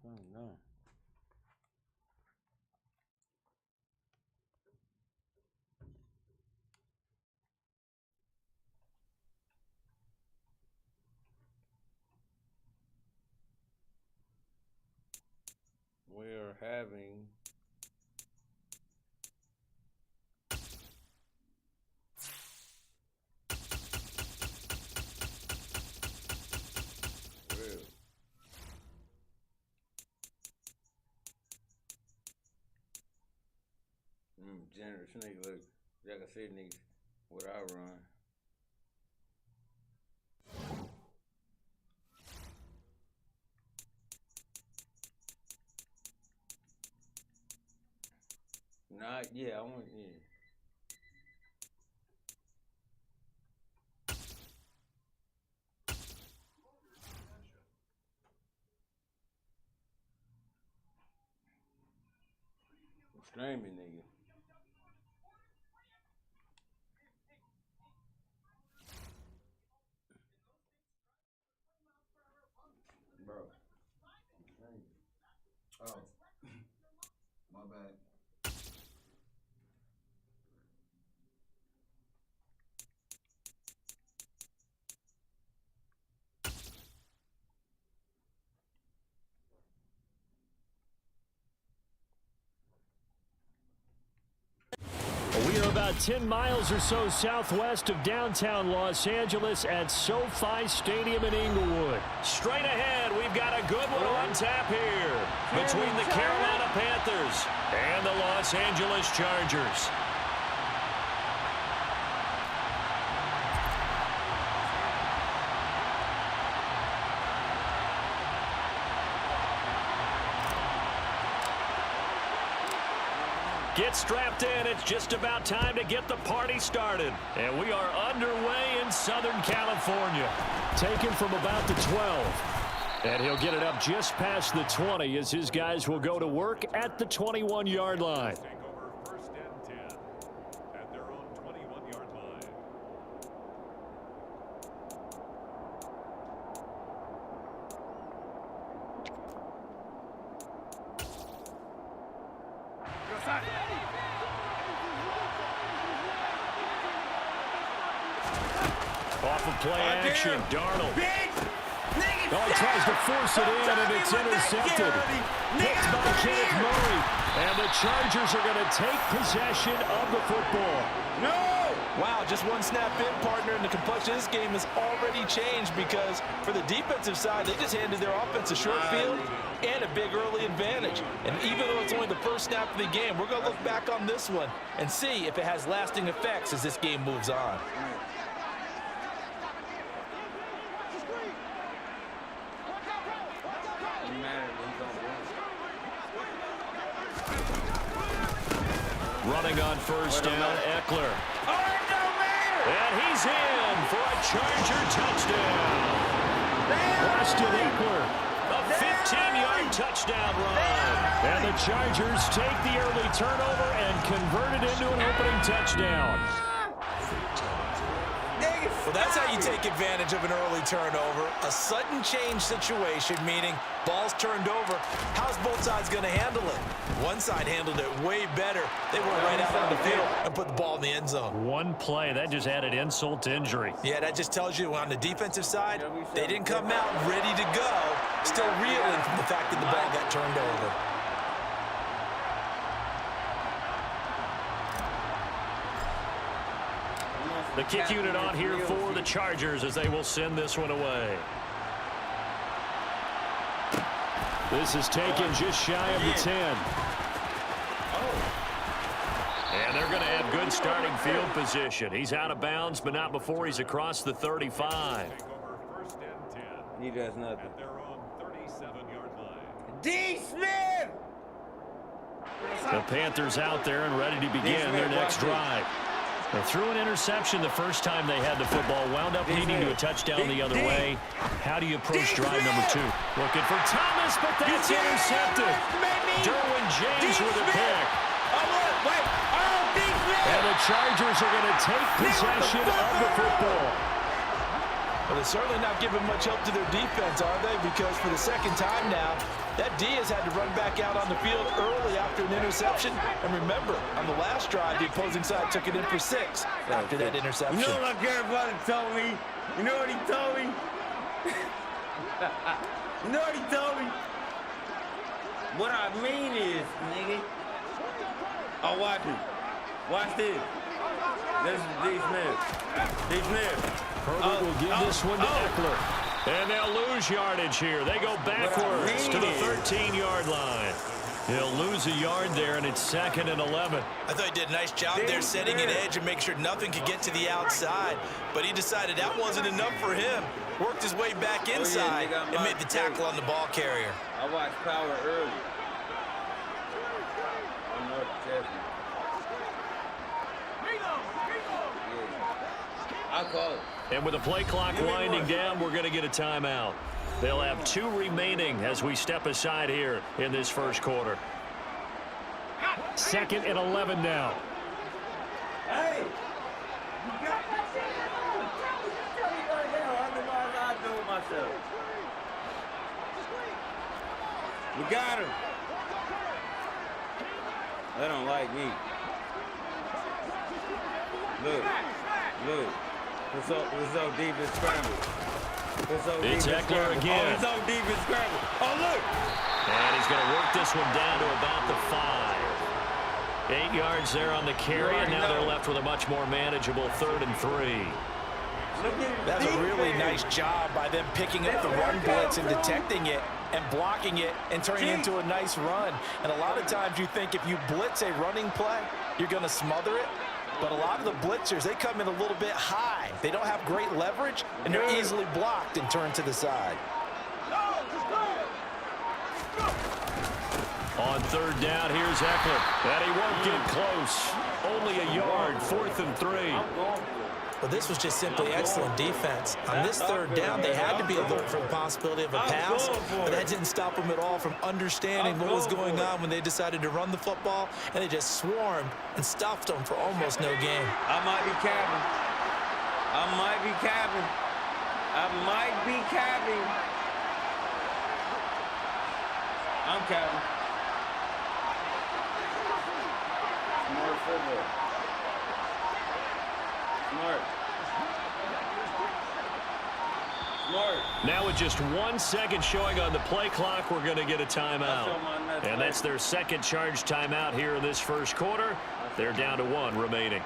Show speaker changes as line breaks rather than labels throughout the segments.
No. We're having generous nigga. Look, like I said, niggas, what I run. Nah, yeah, I want, yeah. Streaming, nigga. Bro.
Oh. My bad.
We are about 10 miles or so southwest of downtown Los Angeles at SoFi Stadium in Inglewood. Straight ahead, we've got a good one on tap here between the Carolina Panthers and the Los Angeles Chargers. Get strapped in. It's just about time to get the party started. And we are underway in Southern California. Taken from about the 12. And he'll get it up just past the 20 as his guys will go to work at the 21-yard line.
Take over first and 10 at their own 21-yard line.
Off of play action, Darnold. Oh, he tries to force it in, and it's intercepted. Picked by Kenneth Murray. And the Chargers are going to take possession of the football.
No! Wow, just one snap in, partner, and the complexion of this game has already changed because for the defensive side, they just handed their offense a short field and a big early advantage. And even though it's only the first snap of the game, we're going to look back on this one and see if it has lasting effects as this game moves on.
Running on first down, Eckler. And he's in for a Charger touchdown. Austin Eckler, a 15-yard touchdown run. And the Chargers take the early turnover and convert it into an opening touchdown.
Well, that's how you take advantage of an early turnover. A sudden change situation, meaning ball's turned over. How's both sides going to handle it? One side handled it way better. They went right out on the field and put the ball in the end zone.
One play, that just added insult to injury.
Yeah, that just tells you on the defensive side, they didn't come out ready to go, still reeling from the fact that the ball got turned over.
The kick unit on here for the Chargers as they will send this one away. This is taken just shy of the 10. And they're going to have good starting field position. He's out of bounds, but not before he's across the 35.
Take over first and 10
He does nothing.
at their own 37-yard line.
D. Smith!
The Panthers out there and ready to begin their next drive. They threw an interception the first time they had the football, wound up leading to a touchdown the other way. How do you approach drive number 2? Looking for Thomas, but that's intercepted. Derwin James with a pick. And the Chargers are going to take possession of the football.
Well, they're certainly not giving much help to their defense, are they? Because for the second time now, That Diaz had to run back out on the field early after an interception. And remember, on the last drive, the opposing side took it in for 6 after that interception.
You know what Gary Butler told me? You know what he told me? You know what he told me? What I mean is, nigga. Oh, watch me. Watch this. This is D. Smith. D. Smith.
Herbert will give this one to Eckler. And they'll lose yardage here. They go backwards to the 13-yard line. He'll lose a yard there, and it's 2nd and 11.
I thought he did a nice job there setting an edge and make sure nothing could get to the outside. But he decided that wasn't enough for him. Worked his way back inside and made the tackle on the ball carrier.
I watched Power early. I'm North Chestnut. I'll call it.
And with the play clock winding down, we're going to get a timeout. They'll have 2 remaining as we step aside here in this first quarter. 2nd and 11 now.
Hey! You got that shit? I'm telling you right now. Otherwise, I'll do it myself. We got him. They don't like me. Look. It's so deep and scrambled.
It's Eckler again.
Oh, it's so deep and scrambled. Oh, look.
And he's going to work this one down to about the 5. 8 yards there on the carry, and now they're left with a much more manageable 3rd and 3.
That's a really nice job by them picking up the run blitz and detecting it and blocking it and turning it into a nice run. And a lot of times you think if you blitz a running play, you're going to smother it. But a lot of the blitzers, they come in a little bit high. They don't have great leverage, and they're easily blocked and turned to the side.
On 3rd down, here's Eckler. And he won't get close. Only a yard, 4th and 3.
Well, this was just simply excellent defense. On this 3rd down, they had to be alert for the possibility of a pass, but that didn't stop them at all from understanding what was going on when they decided to run the football, and they just swarmed and stuffed them for almost no gain.
I might be capping. I'm capping. Smart football. Smart.
Now with just 1 second showing on the play clock, we're going to get a timeout. And that's their 2nd charge timeout here in this first quarter. They're down to 1 remaining.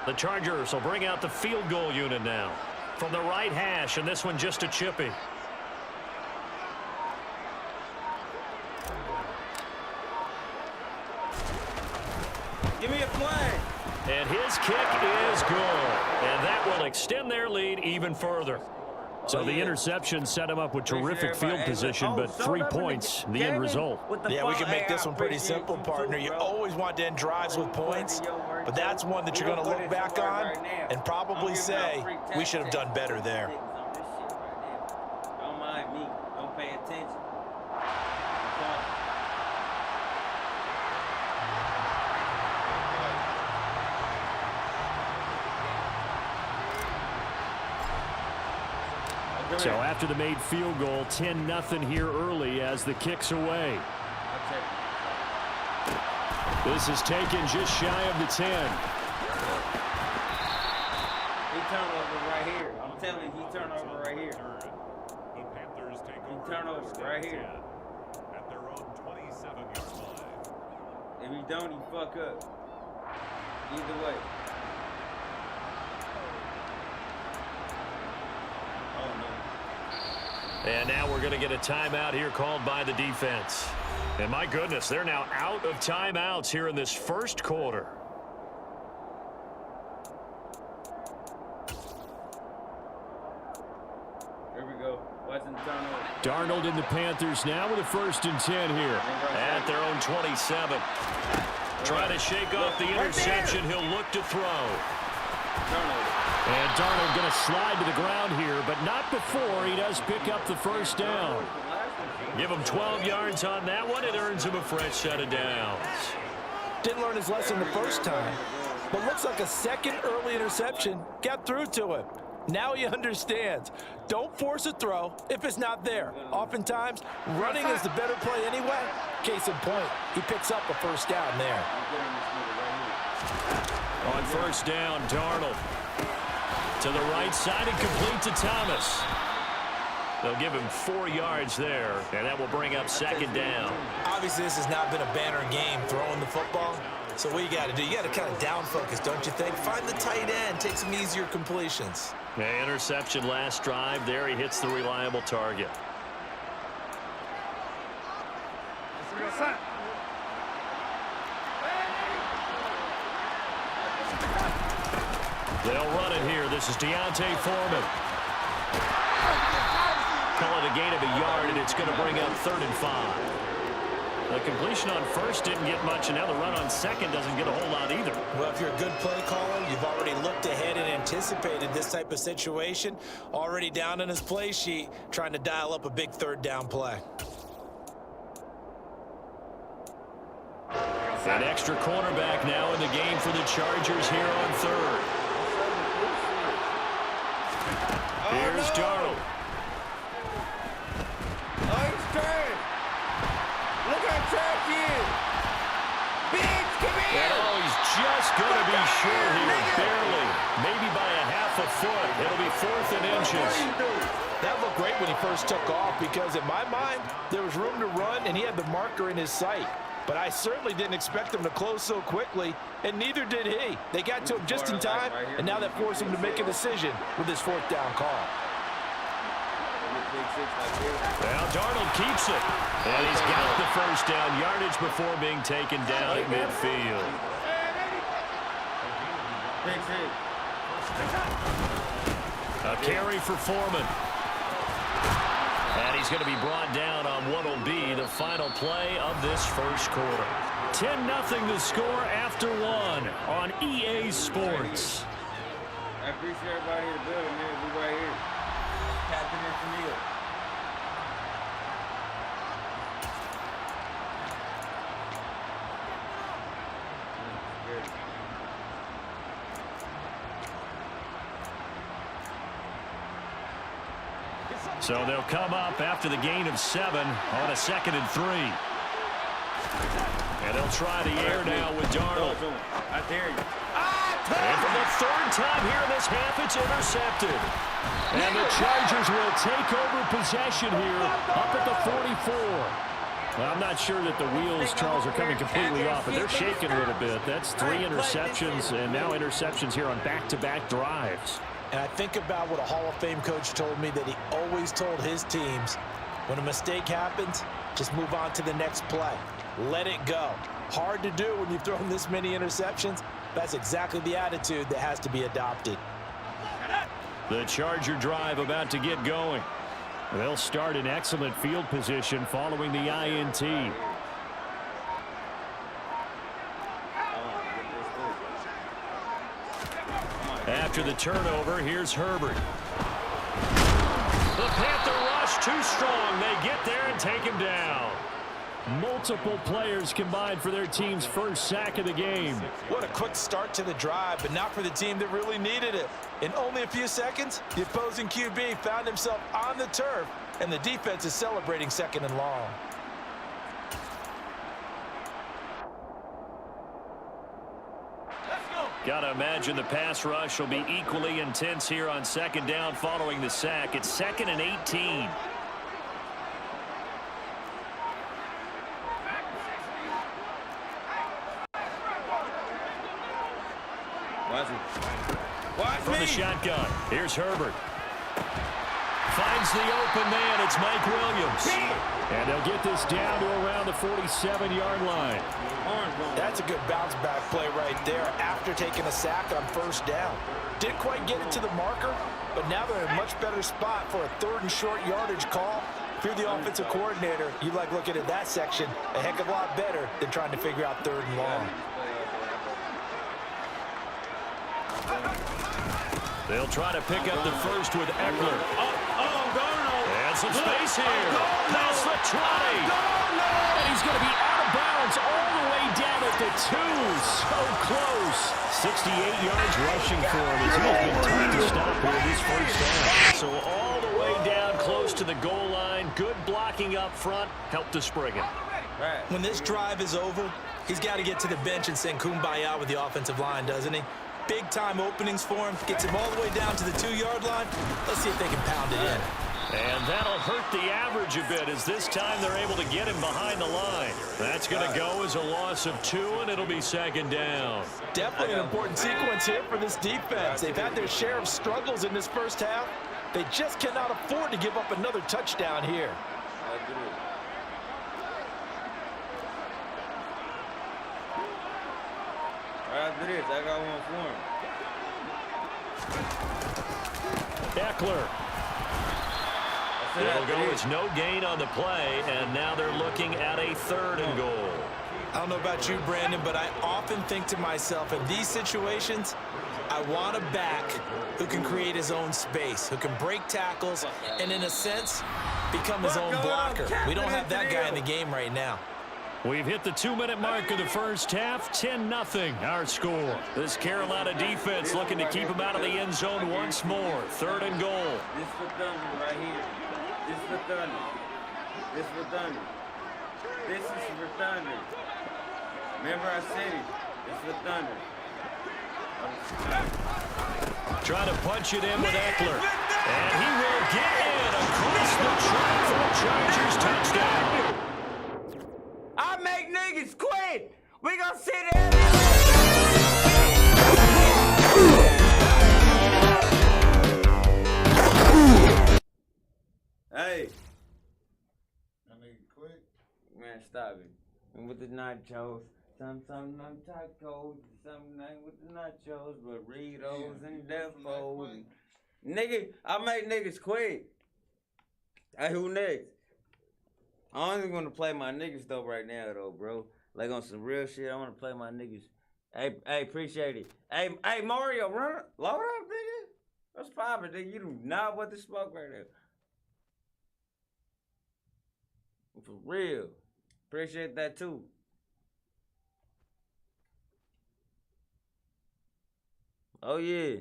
The Chargers will bring out the field goal unit now. From the right hash, and this one just a chippy.
Give me a flag.
And his kick is good. And that will extend their lead even further. So the interception set him up with terrific field position, but 3 points, the end result.
Yeah, we can make this one pretty simple, partner. You always want to end drives with points, but that's one that you're going to look back on and probably say, we should have done better there.
Don't mind me. Don't pay attention.
So after the made field goal, 10-0 here early as the kick's away. This is taken just shy of the 10.
He turnover right here. I'm telling you, he turnover right here.
The Panthers take over.
He turnover right here.
At their own 27-yard line.
If he don't, he fuck up. Either way. Oh, no.
And now we're going to get a timeout here called by the defense. And my goodness, they're now out of timeouts here in this first quarter.
Here we go. Watching the turnover.
Darnold and the Panthers now with a 1st and 10 here at their own 27. Trying to shake off the interception. He'll look to throw. And Darnold going to slide to the ground here, but not before he does pick up the first down. Give him 12 yards on that one. It earns him a fresh set of downs.
Didn't learn his lesson the first time, but looks like a second early interception got through to him. Now he understands. Don't force a throw if it's not there. Oftentimes, running is the better play anyway. Case in point, he picks up a first down there.
On first down, Darnold to the right side and complete to Thomas. They'll give him 4 yards there, and that will bring up second down.
Obviously, this has not been a banner game throwing the football. So what you got to do, you got to kind of down focus, don't you think? Find the tight end, take some easier completions.
Yeah, interception last drive. There he hits the reliable target. They'll run it here. This is Deontay Foreman. Call it a gain of a yard, and it's going to bring up 3rd and 5. The completion on first didn't get much, and now the run on second doesn't get a whole lot either.
Well, if you're a good play caller, you've already looked ahead and anticipated this type of situation. Already down in his play sheet, trying to dial up a big 3rd down play.
An extra cornerback now in the game for the Chargers here on 3rd. Here's Darnold.
Oh, he's turned. Look how trash he is. Biggs, come here.
Oh, he's just going to be short here, barely. Maybe by a half a foot. It'll be 4th and inches.
That looked great when he first took off because in my mind, there was room to run and he had the marker in his sight. But I certainly didn't expect him to close so quickly, and neither did he. They got to him just in time, and now that forced him to make a decision with his 4th down call.
Well, Darnold keeps it. And he's got the first down yardage before being taken down at midfield. A carry for Foreman. And he's going to be brought down on what will be the final play of this first quarter. 10-0 the score after 1 on EA Sports.
I appreciate everybody in the building, man. We right here. Captain and Camille.
So they'll come up after the gain of 7 on a 2nd and 3. And they'll try the air now with Darnold.
I dare you.
And for the 3rd time here in this half, it's intercepted. And the Chargers will take over possession here up at the 44. Well, I'm not sure that the wheels, Charles, are coming completely off, but they're shaking a little bit. That's 3 interceptions, and now interceptions here on back-to-back drives.
And I think about what a Hall of Fame coach told me that he always told his teams, when a mistake happens, just move on to the next play. Let it go. Hard to do when you've thrown this many interceptions. That's exactly the attitude that has to be adopted.
The Charger drive about to get going. They'll start in excellent field position following the INT. After the turnover, here's Herbert. The Panther rush too strong. They get there and take him down. Multiple players combined for their team's first sack of the game.
What a quick start to the drive, but not for the team that really needed it. In only a few seconds, the opposing QB found himself on the turf, and the defense is celebrating 2nd and long.
Got to imagine the pass rush will be equally intense here on 2nd down following the sack. It's 2nd and 18. From the shotgun, here's Herbert. Finds the open man. It's Mike Williams. And they'll get this down to around the 47-yard line.
That's a good bounce-back play right there after taking a sack on 1st down. Didn't quite get it to the marker, but now they're in a much better spot for a 3rd and short yardage call. If you're the offensive coordinator, you like looking at that section a heck of a lot better than trying to figure out 3rd and long.
They'll try to pick up the first with Eckler. And some space here. Past the 20. And he's going to be out of bounds all the way down at the 2. So close. 68 yards rushing for him as he's been tough to stop here this first half. So all the way down close to the goal line. Good blocking up front. Helped to spring it.
When this drive is over, he's got to get to the bench and sing Kumbaya with the offensive line, doesn't he? Big-time openings for him. Gets him all the way down to the 2-yard line. Let's see if they can pound it in.
And that'll hurt the average a bit as this time they're able to get him behind the line. That's going to go as a loss of 2, and it'll be second down.
Definitely an important sequence here for this defense. They've had their share of struggles in this first half. They just cannot afford to give up another touchdown here.
After this, I got one for him.
Eckler. It'll go as no gain on the play, and now they're looking at a 3rd and goal.
I don't know about you, Brandon, but I often think to myself, in these situations, I want a back who can create his own space, who can break tackles, and in a sense, become his own blocker. We don't have that guy in the game right now.
We've hit the 2-minute mark of the first half. 10-0 our score. This Carolina defense looking to keep him out of the end zone once more. 3rd and goal.
This for Thunder right here. This for Thunder. This for Thunder. This is for Thunder. Remember I said it. This for Thunder.
Trying to punch it in with Eckler. And he will get in across the track for the Chargers touchdown.
I make niggas quit. We gonna sit there. Hey.
That nigga quick.
Man, stop it. And with the nachos, some tacos, something with the nachos, burritos and defos. Nigga, I make niggas quit. Hey, who next? I only want to play my niggas though right now though, bro. Like on some real shit, I want to play my niggas. Hey, appreciate it. Hey, Mario, load up, nigga. What's poppin', nigga? You do not want to smoke right now. For real. Appreciate that too. Oh yeah.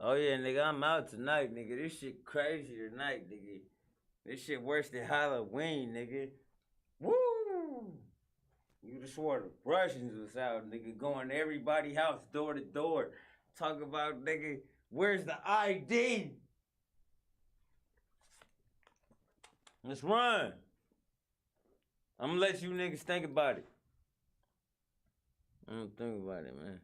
Oh yeah, nigga, I'm out tonight, nigga. This shit crazy tonight, nigga. This shit worse than Halloween, nigga. Woo! You just swore the Russians was out, nigga, going to everybody's house, door to door. Talk about, nigga, where's the ID? Let's run. I'm gonna let you niggas think about it. I'm gonna think about it, man.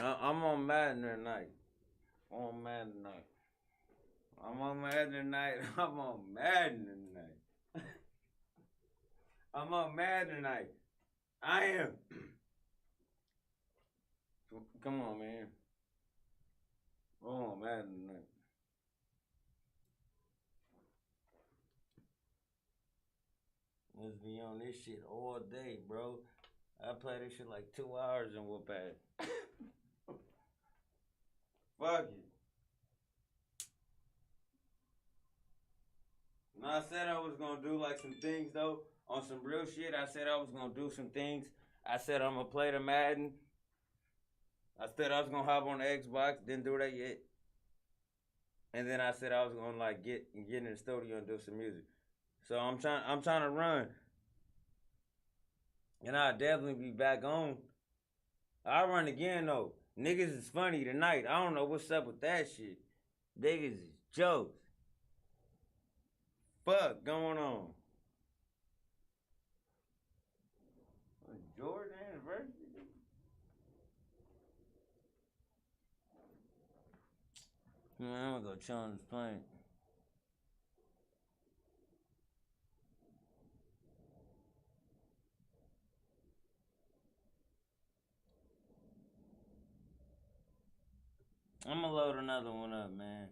I'm on Madden tonight. I'm on Madden tonight. I'm on Madden tonight. I'm on Madden tonight. I'm on Madden tonight. I am. Come on, man. I'm on Madden tonight. must be on this shit all day, bro. I play this shit like 2 hours and whoop ass. Fuck it. No, I said I was gonna do like some things though. On some real shit, I said I was gonna do some things. I said I'm gonna play the Madden. I said I was gonna hop on the Xbox, didn't do that yet. And then I said I was gonna like get in the studio and do some music. So I'm trying to run. And I'll definitely be back on. I'll run again though. Niggas is funny tonight. I don't know what's up with that shit. Niggas is jokes. Fuck going on? Jordan anniversary? Man, I'm gonna go chill on this plane. I'm gonna load another one up, man.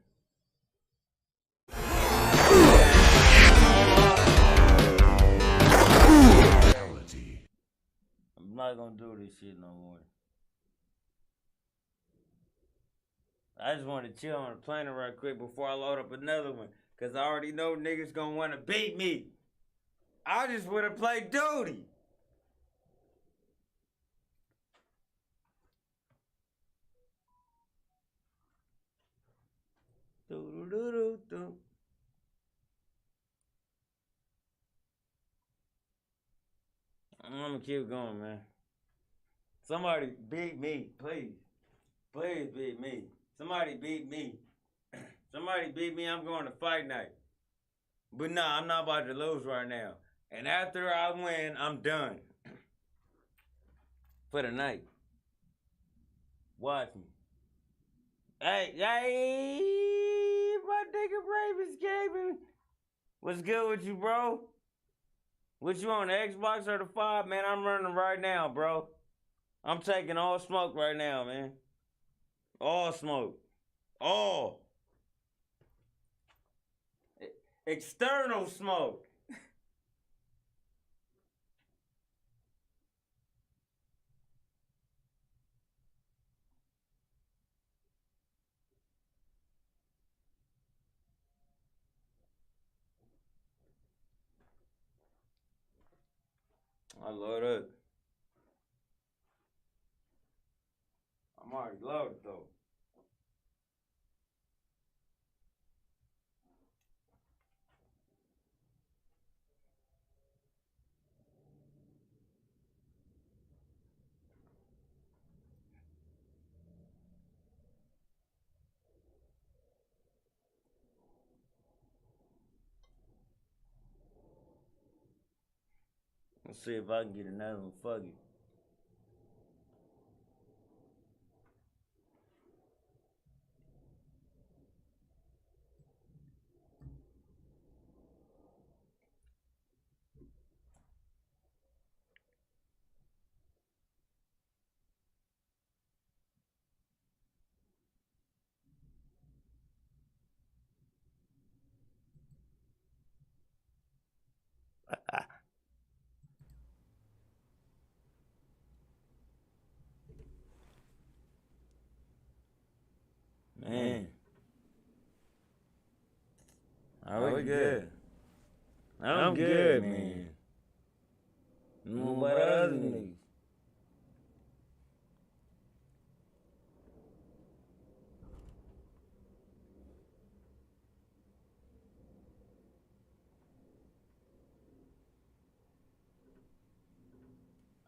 I'm not gonna do this shit no more. I just want to chill on the plane right quick before I load up another one. Cause I already know niggas gonna wanna beat me. I just wanna play duty. Do-do-do-do-do. I'm gonna keep going, man. Somebody beat me, please. Please beat me. Somebody beat me. Somebody beat me, I'm going to fight night. But nah, I'm not about to lose right now. And after I win, I'm done. For the night. Watch me. Hey, my nigga Ravens Gaming. What's good with you, bro? What you on, the Xbox or the 5? Man, I'm running right now, bro. I'm taking all smoke right now, man. All smoke. All. External smoke. I load up. I'm already loaded though. Let's see if I can get another one. Fuck it. Man. Are we good? I'm good, man. What about other niggas?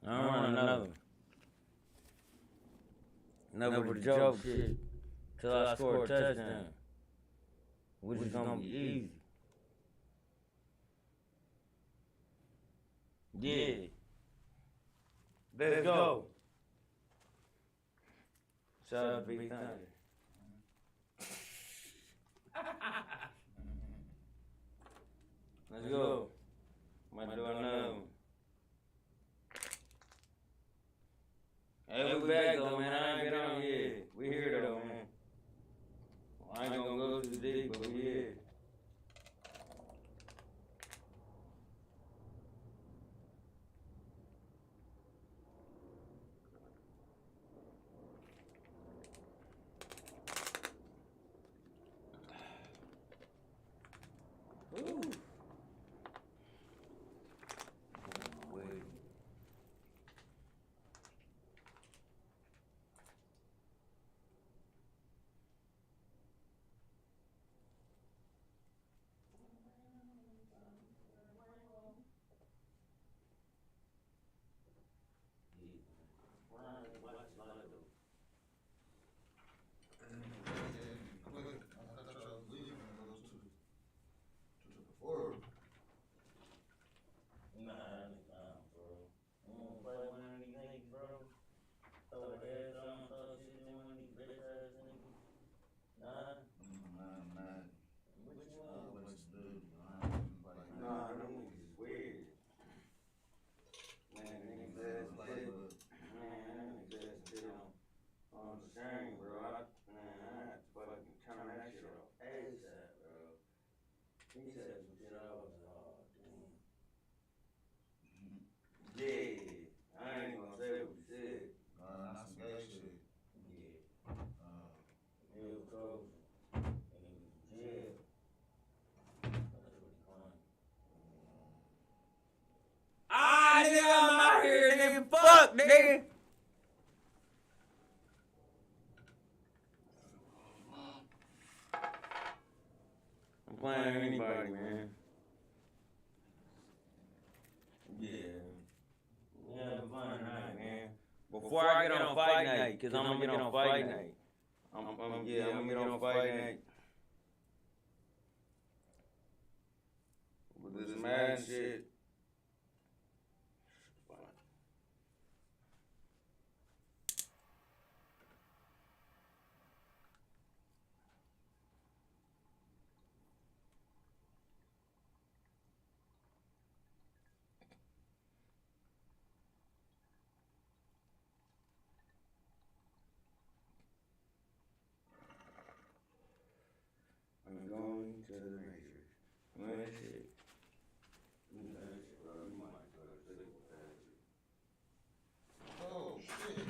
I don't want another one. Never the joke shit. Till I score a touchdown. Which is gonna be easy. Yeah. Let's go. Shout out to Big Thunder. Let's go. Might do another one. Hey, we back though, man. I ain't been on here. We here though, man. Well, I ain't gonna go too deep, but we here. fuck, nigga? I'm playing anybody, man. Yeah. Yeah, I'm fun tonight, man. Before I get on fight night, because I'm going to get on fight night. I'm going to get on fight night. With this Madden shit. I'm going to the Matrix. What is it?
Oh, shit.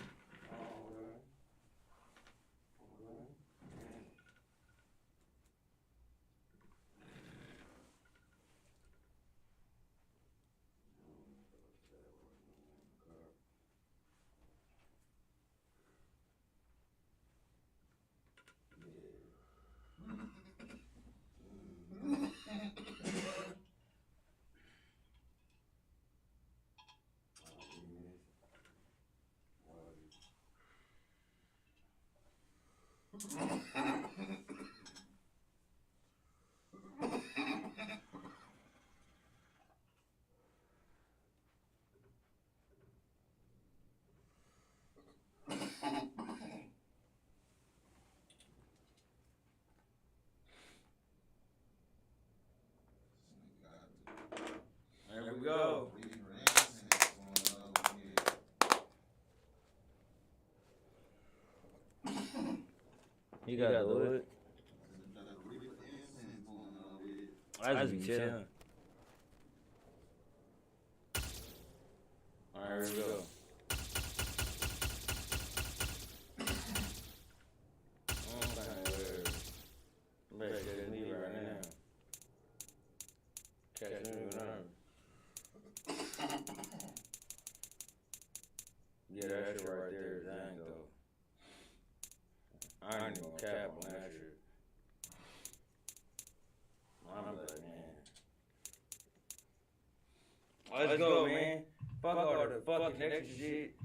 There we go. You gotta do it. I just be chilling. Alright, here we go. Better get me right now. Catch me with arm. Yeah, that shit right there is dang though. I ain't even gonna cap on that shit. I'm like, man. Let's go, man. Fuck all the fucking extra shit.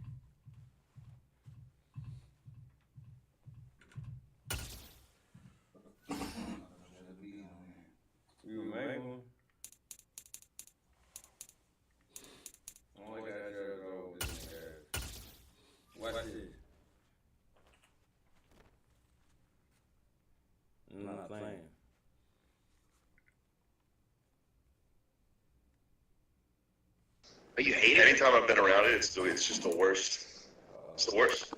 You make one? Only got to go with this nigga. Watch this. I'm not playing.
You hate it? Anytime I've been around it, it's just the worst. It's the worst.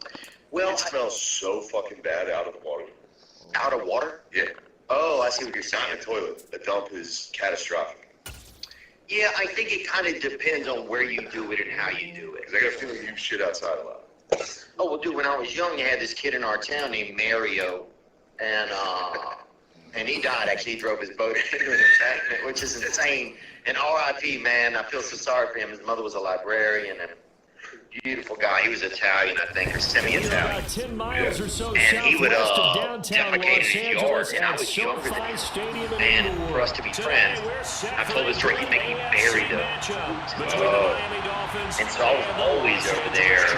Well, it smells so fucking bad out of the water. Out of water? Yeah. Oh, I see what you're saying. Not in the toilet. The dump is catastrophic. Yeah, I think it kind of depends on where you do it and how you do it. Because I got a feeling you shit outside a lot. Oh, well, dude, when I was young, you had this kid in our town named Mario, and he died, actually. He drove his boat into an embankment, which is insane. And R.I.P., man, I feel so sorry for him. His mother was a librarian and beautiful guy. He was Italian, I think, or semi-Italian.
About 10 miles or so
And he would
southwest of downtown
defecate
Los
in his yard,
Angeles
and I
at
was younger than
SoFi
him.
Stadium in
And
Inglewood.
for us to be friends, I told his story, he'd make me bury the and so I was always over there,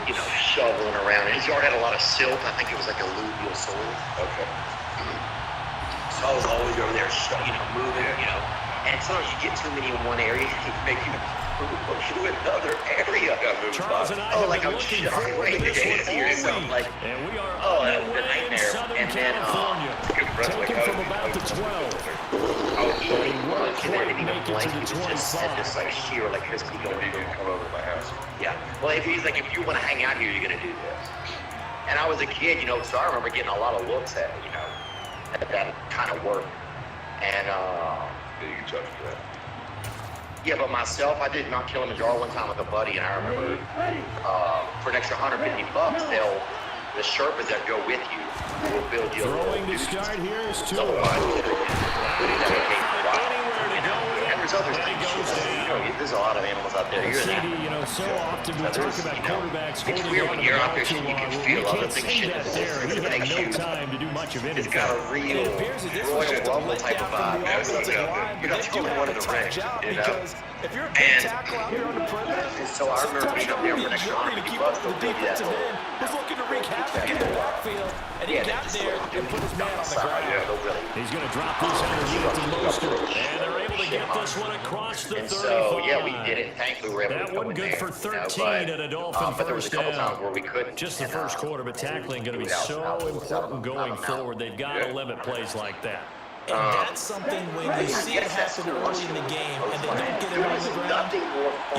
you know, shoveling around. And his yard had a lot of silt. I think it was like alluvial soil. Okay. So I was always over there, moving, And sometimes you get too many in one area, you make you move to another area. Oh, like I'm shit on the way to here or something. Like, oh, that was a nightmare. And then,
taken from about the 12.
I was eating lunch and I didn't even blink. He just had this like sheer electricity going through. Come over to my house. Yeah. Well, if he's like, if you want to hang out here, you're gonna do this. And I was a kid, so I remember getting a lot of looks at it, at that kind of work. And you can judge for that. Yeah, but myself, I did not kill him in jar one time with a buddy, and I remember for an extra $150, the Sherpas that go with you will build you a
Throwing to start here is two.
And there's other things, there's a lot of animals out there. You're
CD, you know, so often we talk about quarterbacks
it's
holding
weird
on
when
to
you're
the
out
ball
there
too
so you
long.
can
We
feel other
can't
things
see
shit.
that there. He had no time to do much of anything.
It's got a real
It appears that this was just a
Royal Rumble type
letdown
of
from
vibe.
the offensive line,
You're
but
not
they do
throwing
have
one
a
in the
tough
ring,
job
you know?
because if you're a big tackle out there on the perimeter,
And so I remember being up there for an extra
to
150
keep
bucks.
up with the defensive end who's looking to wreak havoc in the backfield, and he got there and put his man on the ground.
He's going to drop this underneath to Mostert, and they're able to get this one across the 35.
So, yeah, we did it. Thankfully, we were able to
That
come
one
in
good
there,
for 13 and a Dolphin
but there was a
first
couple
down.
times where we couldn't.
Just the first quarter, but tackling going to be so important going forward. They've got to limit plays like that.
And that's something when you see it happen early in the game and they don't get it on the ground, you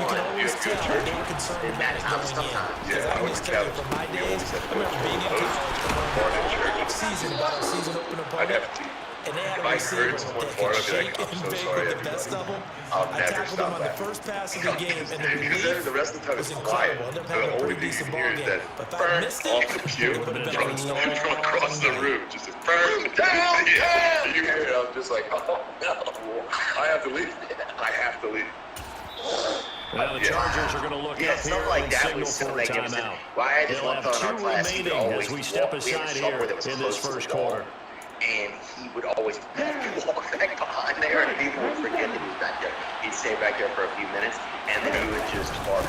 can always tell that they were concerned about it going in. Because I can just tell you from my days, I remember being in college, all season, about our season opener opponent, and they had a receiver that could shake and bake with the best of them. I tackled him on the first pass of the game, and the relief was incredible. Ended up having a pretty decent ball game. But if I missed it, it would have been a long
across the room, just a firm down. You hear it, I'm just like, oh no, I have to leave. I have to leave.
Well, the Chargers are going to look up here
like
and
that
signal
was so
for a
magnificent.
timeout.
Well, I just
They'll
loved
have
on our
2
class. He would
remaining
always
as we step
walk. We had a
aside
software
here
that was
in
close
this
to the
first
goal,
quarter.
and he would always walk back behind there, and people would forget that he was back there. He'd stay back there for a few minutes, and then he would just bark.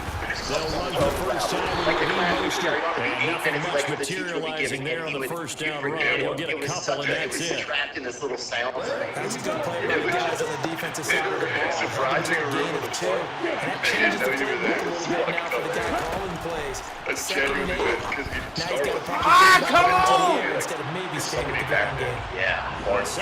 They'll run for the first time
Like the
with
class we
Mostert.
carried on.
And nothing much
Like the teacher would be
materializing
giving,
there
and
on
he
the
would-
first
you'd
down
forget
run.
it.
He'll get a
It was
couple, and
such
that's
it was
it.
trapped in this little sound thing.
That's a good play by the guys on the defensive side of the ball.
Surprising
Gain
room
of
with
2. And that changes the playbook a little bit now for the guy calling plays.
That's
Second and 8.
genuinely good, 'cause he
Now he's got
started
to
with-
probably come on! Instead of maybe staying with the ground game.
Yeah. Or
It's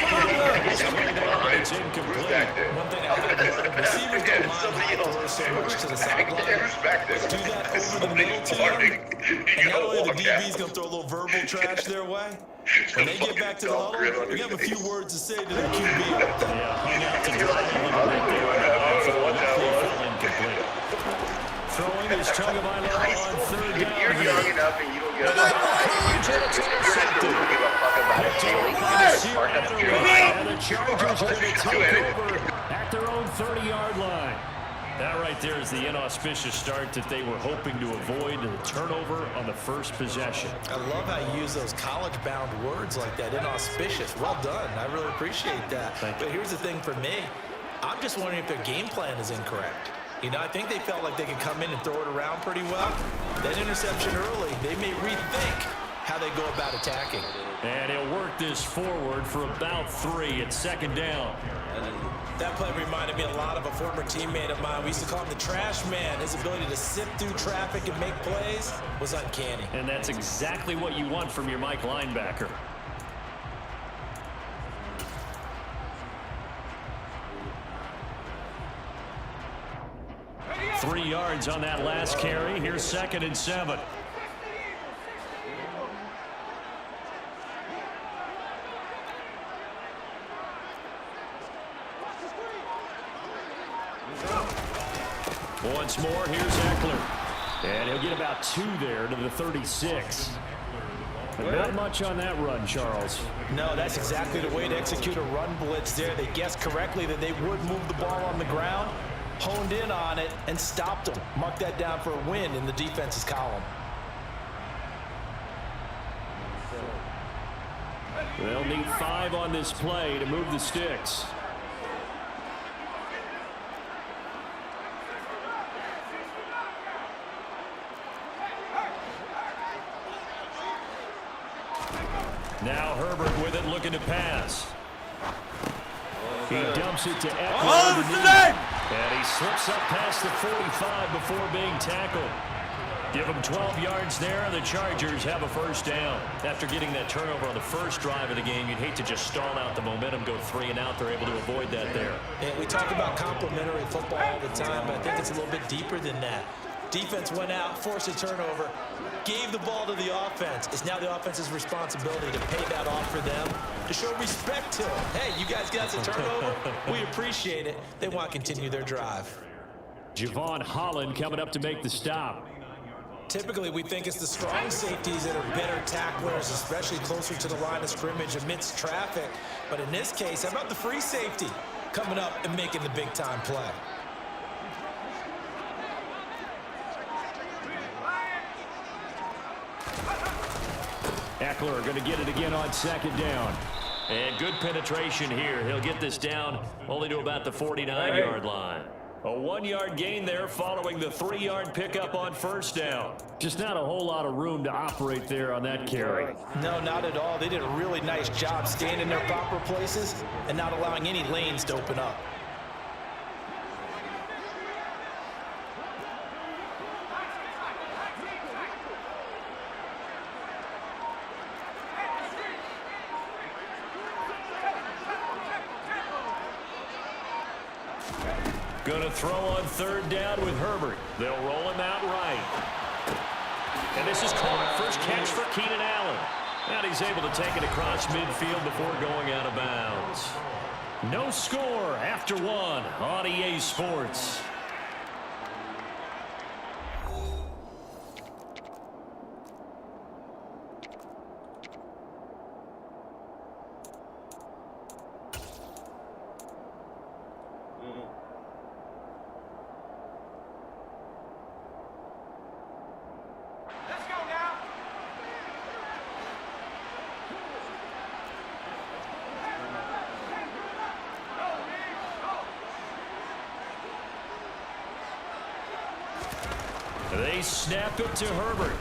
incomplete.
One thing I have receivers don't mind
Somebody
high
else
throws so much to the sideline.
back there.
Do that over the middle to them. And not only the DB's going to throw a little verbal trash their way, when they get back to the huddle, we have a few words to say to their QB.
Yeah, hung out to dry a little bit there. Incomplete. Throwing is Tagovailoa on third down
You're
here.
young enough and you don't give a fuck. You don't give a fuck about it.
And the Chargers are going to take over at their own 30-yard line. That right there is the inauspicious start that they were hoping to avoid, the turnover on the first possession.
I love how you use those college-bound words like that, inauspicious. Well done. I really appreciate that. But here's the thing for me. I'm just wondering if their game plan is incorrect. You know, I think they felt like they could come in and throw it around pretty well. That interception early, they may rethink how they go about attacking.
And he'll work this forward for about 3. It's second down.
That play reminded me a lot of a former teammate of mine. We used to call him the trash man. His ability to sift through traffic and make plays was uncanny.
And that's exactly what you want from your Mike linebacker. Three yards on that last carry. Here's 2nd and 7. Once more, here's Eckler. And he'll get about 2 there to the 36. But not much on that run, Charles.
No, that's exactly the way to execute a run blitz there. They guessed correctly that they would move the ball on the ground, honed in on it, and stopped them. Mark that down for a win in the defense's column.
They'll need 5 on this play to move the sticks. Now Herbert with it, looking to pass. He dumps it to Eckler. And he slips up past the 45 before being tackled. Give them 12 yards there, and the Chargers have a first down. After getting that turnover on the first drive of the game, you'd hate to just stall out the momentum, go 3 and out. They're able to avoid that there.
And we talk about complementary football all the time, but I think it's a little bit deeper than that. Defense went out, forced a turnover, gave the ball to the offense. It's now the offense's responsibility to pay that off for them, to show respect to them. Hey, you guys got the turnover. We appreciate it. They want to continue their drive.
Javon Holland coming up to make the stop.
Typically, we think it's the strong safeties that are better tacklers, especially closer to the line of scrimmage amidst traffic. But in this case, how about the free safety coming up and making the big-time play?
Eckler going to get it again on second down. And good penetration here. He'll get this down only to about the 49-yard line. A 1-yard gain there following the 3-yard pickup on first down. Just not a whole lot of room to operate there on that carry.
No, not at all. They did a really nice job staying in their proper places and not allowing any lanes to open up.
Going to throw on third down with Herbert. They'll roll him out right. And this is caught. First catch for Keenan Allen. And he's able to take it across midfield before going out of bounds. No score after one on EA Sports. They snap it to Herbert.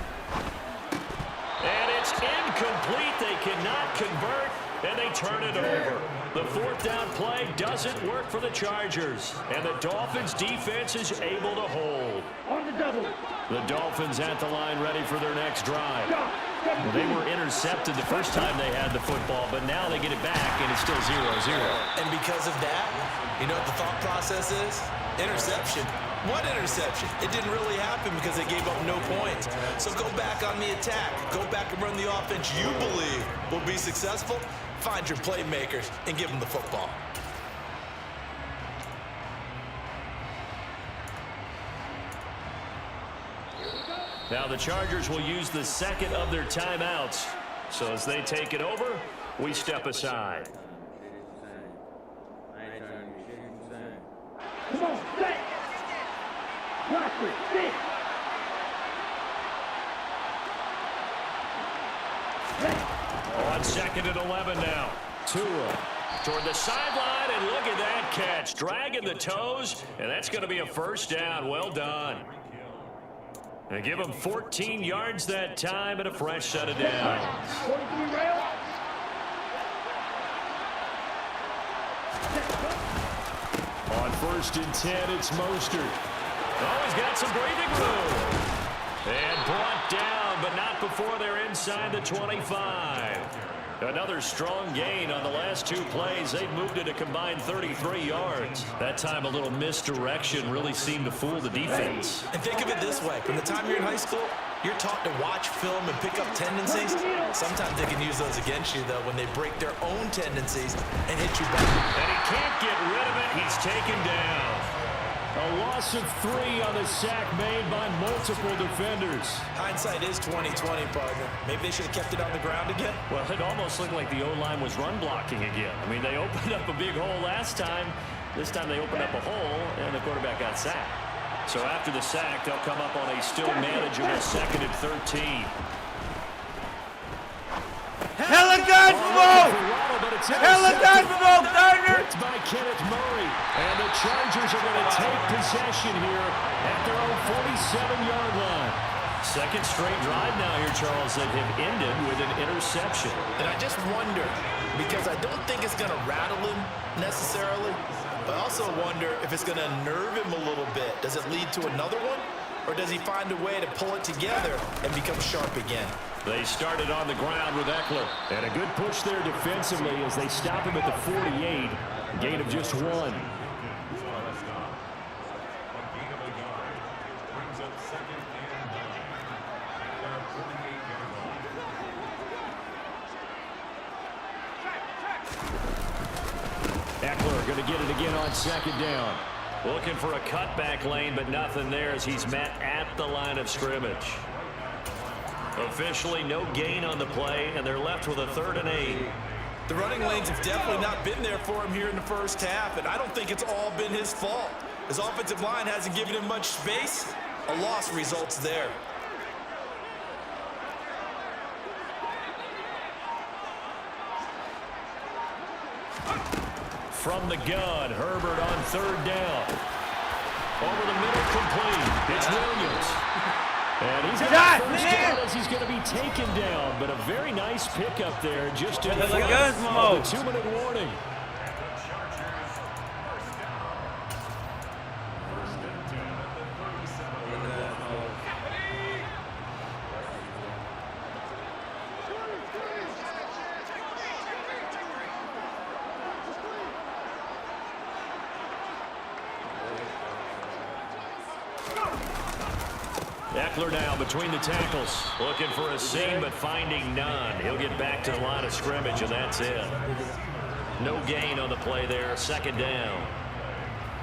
And it's incomplete. They cannot convert, and they turn it over. The fourth down play doesn't work for the Chargers, and the Dolphins' defense is able to hold.
On the double.
The Dolphins at the line ready for their next drive. Well, they were intercepted the first time they had the football, but now they get it back, and it's still 0-0.
And because of that, you know what the thought process is? Interception. What interception? It didn't really happen because they gave up no points. So go back on the attack. Go back and run the offense you believe will be successful. Find your playmakers and give them the football.
Now the Chargers will use the second of their timeouts. So as they take it over, we step aside.
Come on, stay. Watch it, stay.
On second and 11 now. Tua toward the sideline, and look at that catch. Dragging the toes, and that's going to be a first down. Well done. They give him 14 yards that time and a fresh set of downs.
43 rail.
On first and 10, it's Mostert. Oh, he's got some breathing room. And brought down, but not before they're inside the 25. Another strong gain on the last two plays. They've moved it a combined 33 yards. That time a little misdirection really seemed to fool the defense.
And think of it this way. From the time you're in high school, you're taught to watch film and pick up tendencies. Sometimes they can use those against you, though, when they break their own tendencies and hit you back.
And he can't get rid of it. He's taken down. A loss of 3 on the sack made by multiple defenders.
Hindsight is 20/20, partner. Maybe they should have kept it on the ground again.
Well, it almost looked like the O-line was run blocking again. I mean, they opened up a big hole last time. This time they opened up a hole, and the quarterback got sacked. So after the sack, they'll come up on a still manageable 2nd and 13.
Hella gun smoke! Hella gun smoke, Gardner!
It's by Kenneth Murray. And the Chargers are going to take possession here at their own 47-yard line. Second straight drive now here, Charles, that have ended with an interception.
And I just wonder, because I don't think it's going to rattle him necessarily, but I also wonder if it's going to nerve him a little bit. Does it lead to another one? Or does he find a way to pull it together and become sharp again?
They started on the ground with Eckler. And a good push there defensively as they stop him at the 48. Gain of just 1. Eckler going to get it again on second down. Looking for a cutback lane, but nothing there as he's met at the line of scrimmage. Officially no gain on the play, and they're left with a 3rd and 8.
The running lanes have definitely not been there for him here in the first half, and I don't think it's all been his fault. His offensive line hasn't given him much space. A loss results there.
from the gun. Herbert on third down. Over the middle, complete. It's Williams. And he's got first down as he's going to be taken down. But a very nice pickup there just in front of the 2-minute warning. Eckler now between the tackles. Looking for a seam, but finding none. He'll get back to the line of scrimmage, and that's it. No gain on the play there. Second down.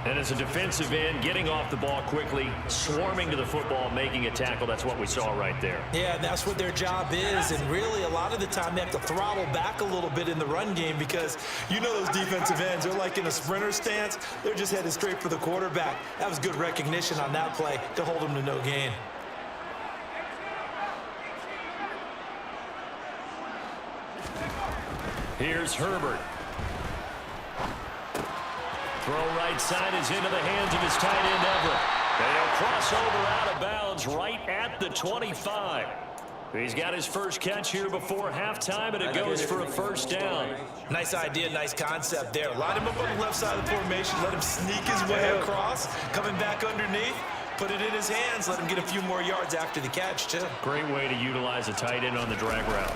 And as a defensive end, getting off the ball quickly, swarming to the football, making a tackle. That's what we saw right there.
Yeah, that's what their job is. And really, a lot of the time, they have to throttle back a little bit in the run game because you know those defensive ends, they're like in a sprinter stance. They're just headed straight for the quarterback. That was good recognition on that play to hold them to no gain.
Here's Herbert. Throw right side is into the hands of his tight end, Everett. And he'll cross over out of bounds right at the 25. He's got his first catch here before halftime, and it goes for a first down.
Nice idea, nice concept there. Line him up on the left side of the formation, let him sneak his way across, coming back underneath, put it in his hands, let him get a few more yards after the catch, too.
Great way to utilize a tight end on the drag route.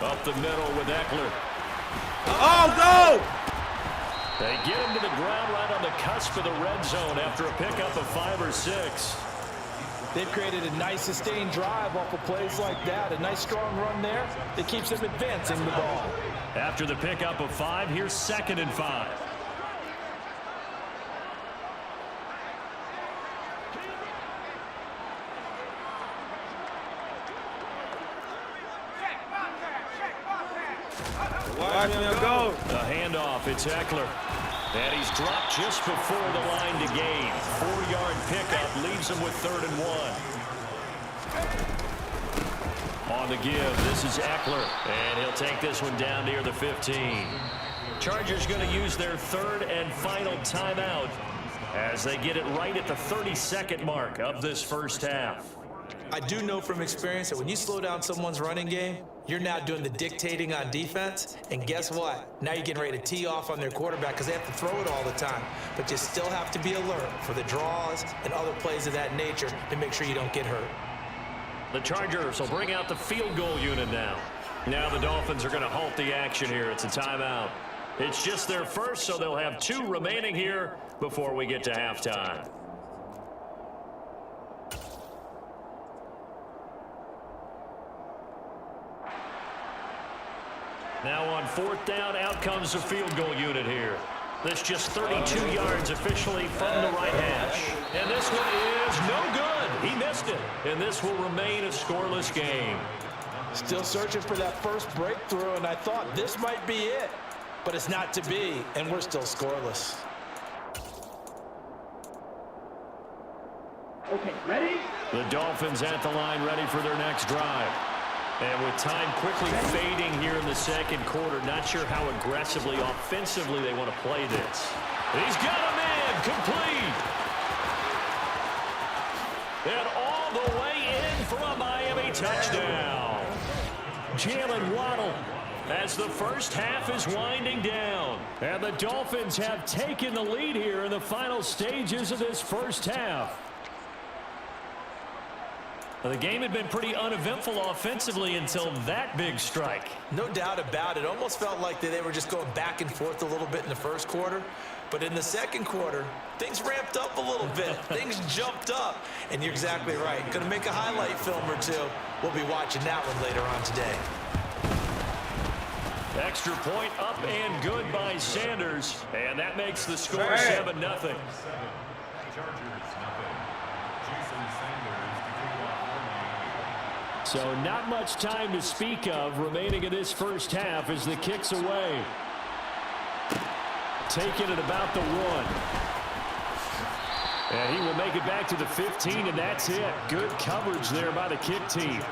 Up the middle with Eckler.
Oh, go!
They get him to the ground right on the cusp of the red zone after a pickup of 5 or 6.
They've created a nice sustained drive off of plays like that. A nice strong run there that keeps them advancing the ball.
After the pickup of 5, here's 2nd and 5.
Watch him go.
The handoff, it's Eckler. And he's dropped just before the line to gain. 4-yard pickup leaves him with 3rd and 1. On the give, this is Eckler. And he'll take this one down near the 15. Chargers going to use their 3rd and final timeout as they get it right at the 32nd mark of this first half.
I do know from experience that when you slow down someone's running game, you're now doing the dictating on defense, and guess what? Now you're getting ready to tee off on their quarterback because they have to throw it all the time. But you still have to be alert for the draws and other plays of that nature to make sure you don't get hurt.
The Chargers will bring out the field goal unit now. Now the Dolphins are going to halt the action here. It's a timeout. It's just their first, so they'll have 2 remaining here before we get to halftime. Now on 4th down, out comes the field goal unit here. That's just 32 yards officially from the right hash. And this one is no good. He missed it. And this will remain a scoreless game.
Still searching for that first breakthrough, and I thought this might be it. But it's not to be, and we're still scoreless.
Okay, ready?
The Dolphins at the line ready for their next drive. And with time quickly fading here in the second quarter, not sure how aggressively, offensively they want to play this. He's got a man complete. And all the way in for a Miami touchdown. Jalen Waddle as the first half is winding down. And the Dolphins have taken the lead here in the final stages of this first half. The game had been pretty uneventful offensively until that big strike.
No doubt about it. Almost felt like they were just going back and forth a little bit in the first quarter. But in the second quarter, things ramped up a little bit. Things jumped up. And you're exactly right. Going to make a highlight film or two. We'll be watching that one later on today.
Extra point up and good by Sanders. And that makes the score 7-0. So not much time to speak of remaining in this first half as the kick's away. Taking it about the 1. And he will make it back to the 15, and that's it. Good coverage there by the kick team.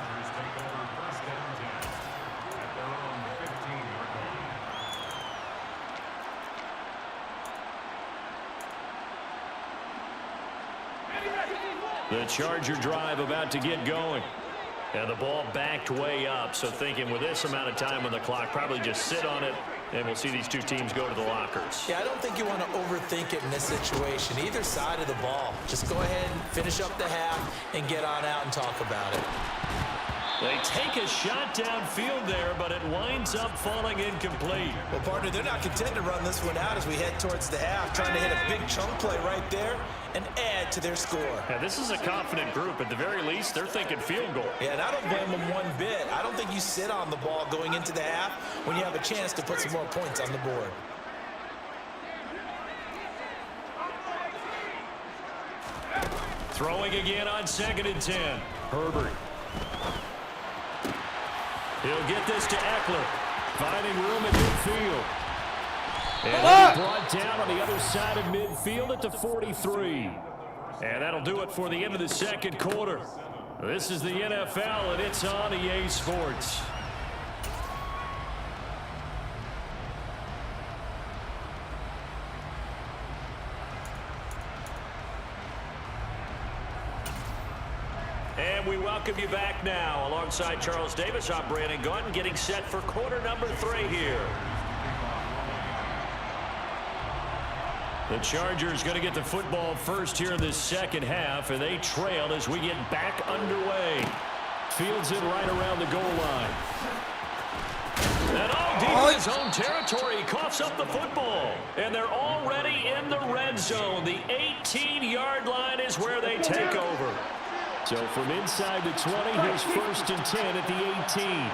The Charger drive about to get going. And the ball backed way up, so thinking with this amount of time on the clock, probably just sit on it, and we'll see these two teams go to the lockers.
Yeah, I don't think you want to overthink it in this situation. Either side of the ball. Just go ahead and finish up the half and get on out and talk about it.
They take a shot downfield there, but it winds up falling incomplete.
Well, partner, they're not content to run this one out as we head towards the half, trying to hit a big chunk play right there and add to their score.
Yeah, this is a confident group. At the very least, they're thinking field goal.
Yeah, and I don't blame them one bit. I don't think you sit on the ball going into the half when you have a chance to put some more points on the board.
Throwing again on 2nd and 10. Herbert. He'll get this to Eckler. Finding room at midfield. And he'll be brought down on the other side of midfield at the 43. And that'll do it for the end of the second quarter. This is the NFL, and it's on EA Sports. And we welcome you back now. Alongside Charles Davis, I'm Brandon Gunn, getting set for quarter number 3 here. The Chargers going to get the football first here in this second half, and they trail as we get back underway. Fields it right around the goal line. And all deep in his own territory, he coughs up the football. And they're already in the red zone. The 18-yard line is where they take over. So from inside the 20, here's 1st and 10 at the 18.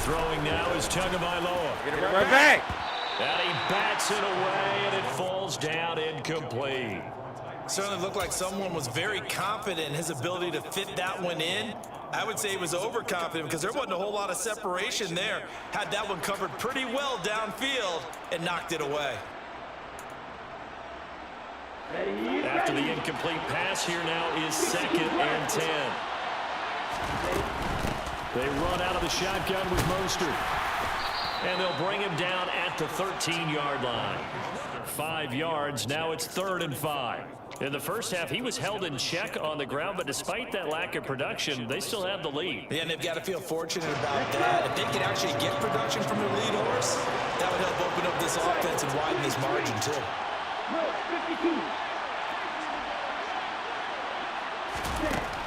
Throwing now is Tagovailoa.
Get it right back.
And he bats it away, and it falls down incomplete. Certainly looked like someone was very confident in his ability to fit that one in. I would say he was overconfident because there wasn't a whole lot of separation there. Had that one covered pretty well downfield and knocked it away.
After the incomplete pass, here now is 2nd and 10. They run out of the shotgun with Mostert. And they'll bring him down at the 13-yard line. 5 yards, now it's 3rd and 5. In the first half, he was held in check on the ground, but despite that lack of production, they still have the lead.
Yeah, and they've got to feel fortunate about that. If they can actually get production from their lead horse, that would help open up this offense and widen this margin, too.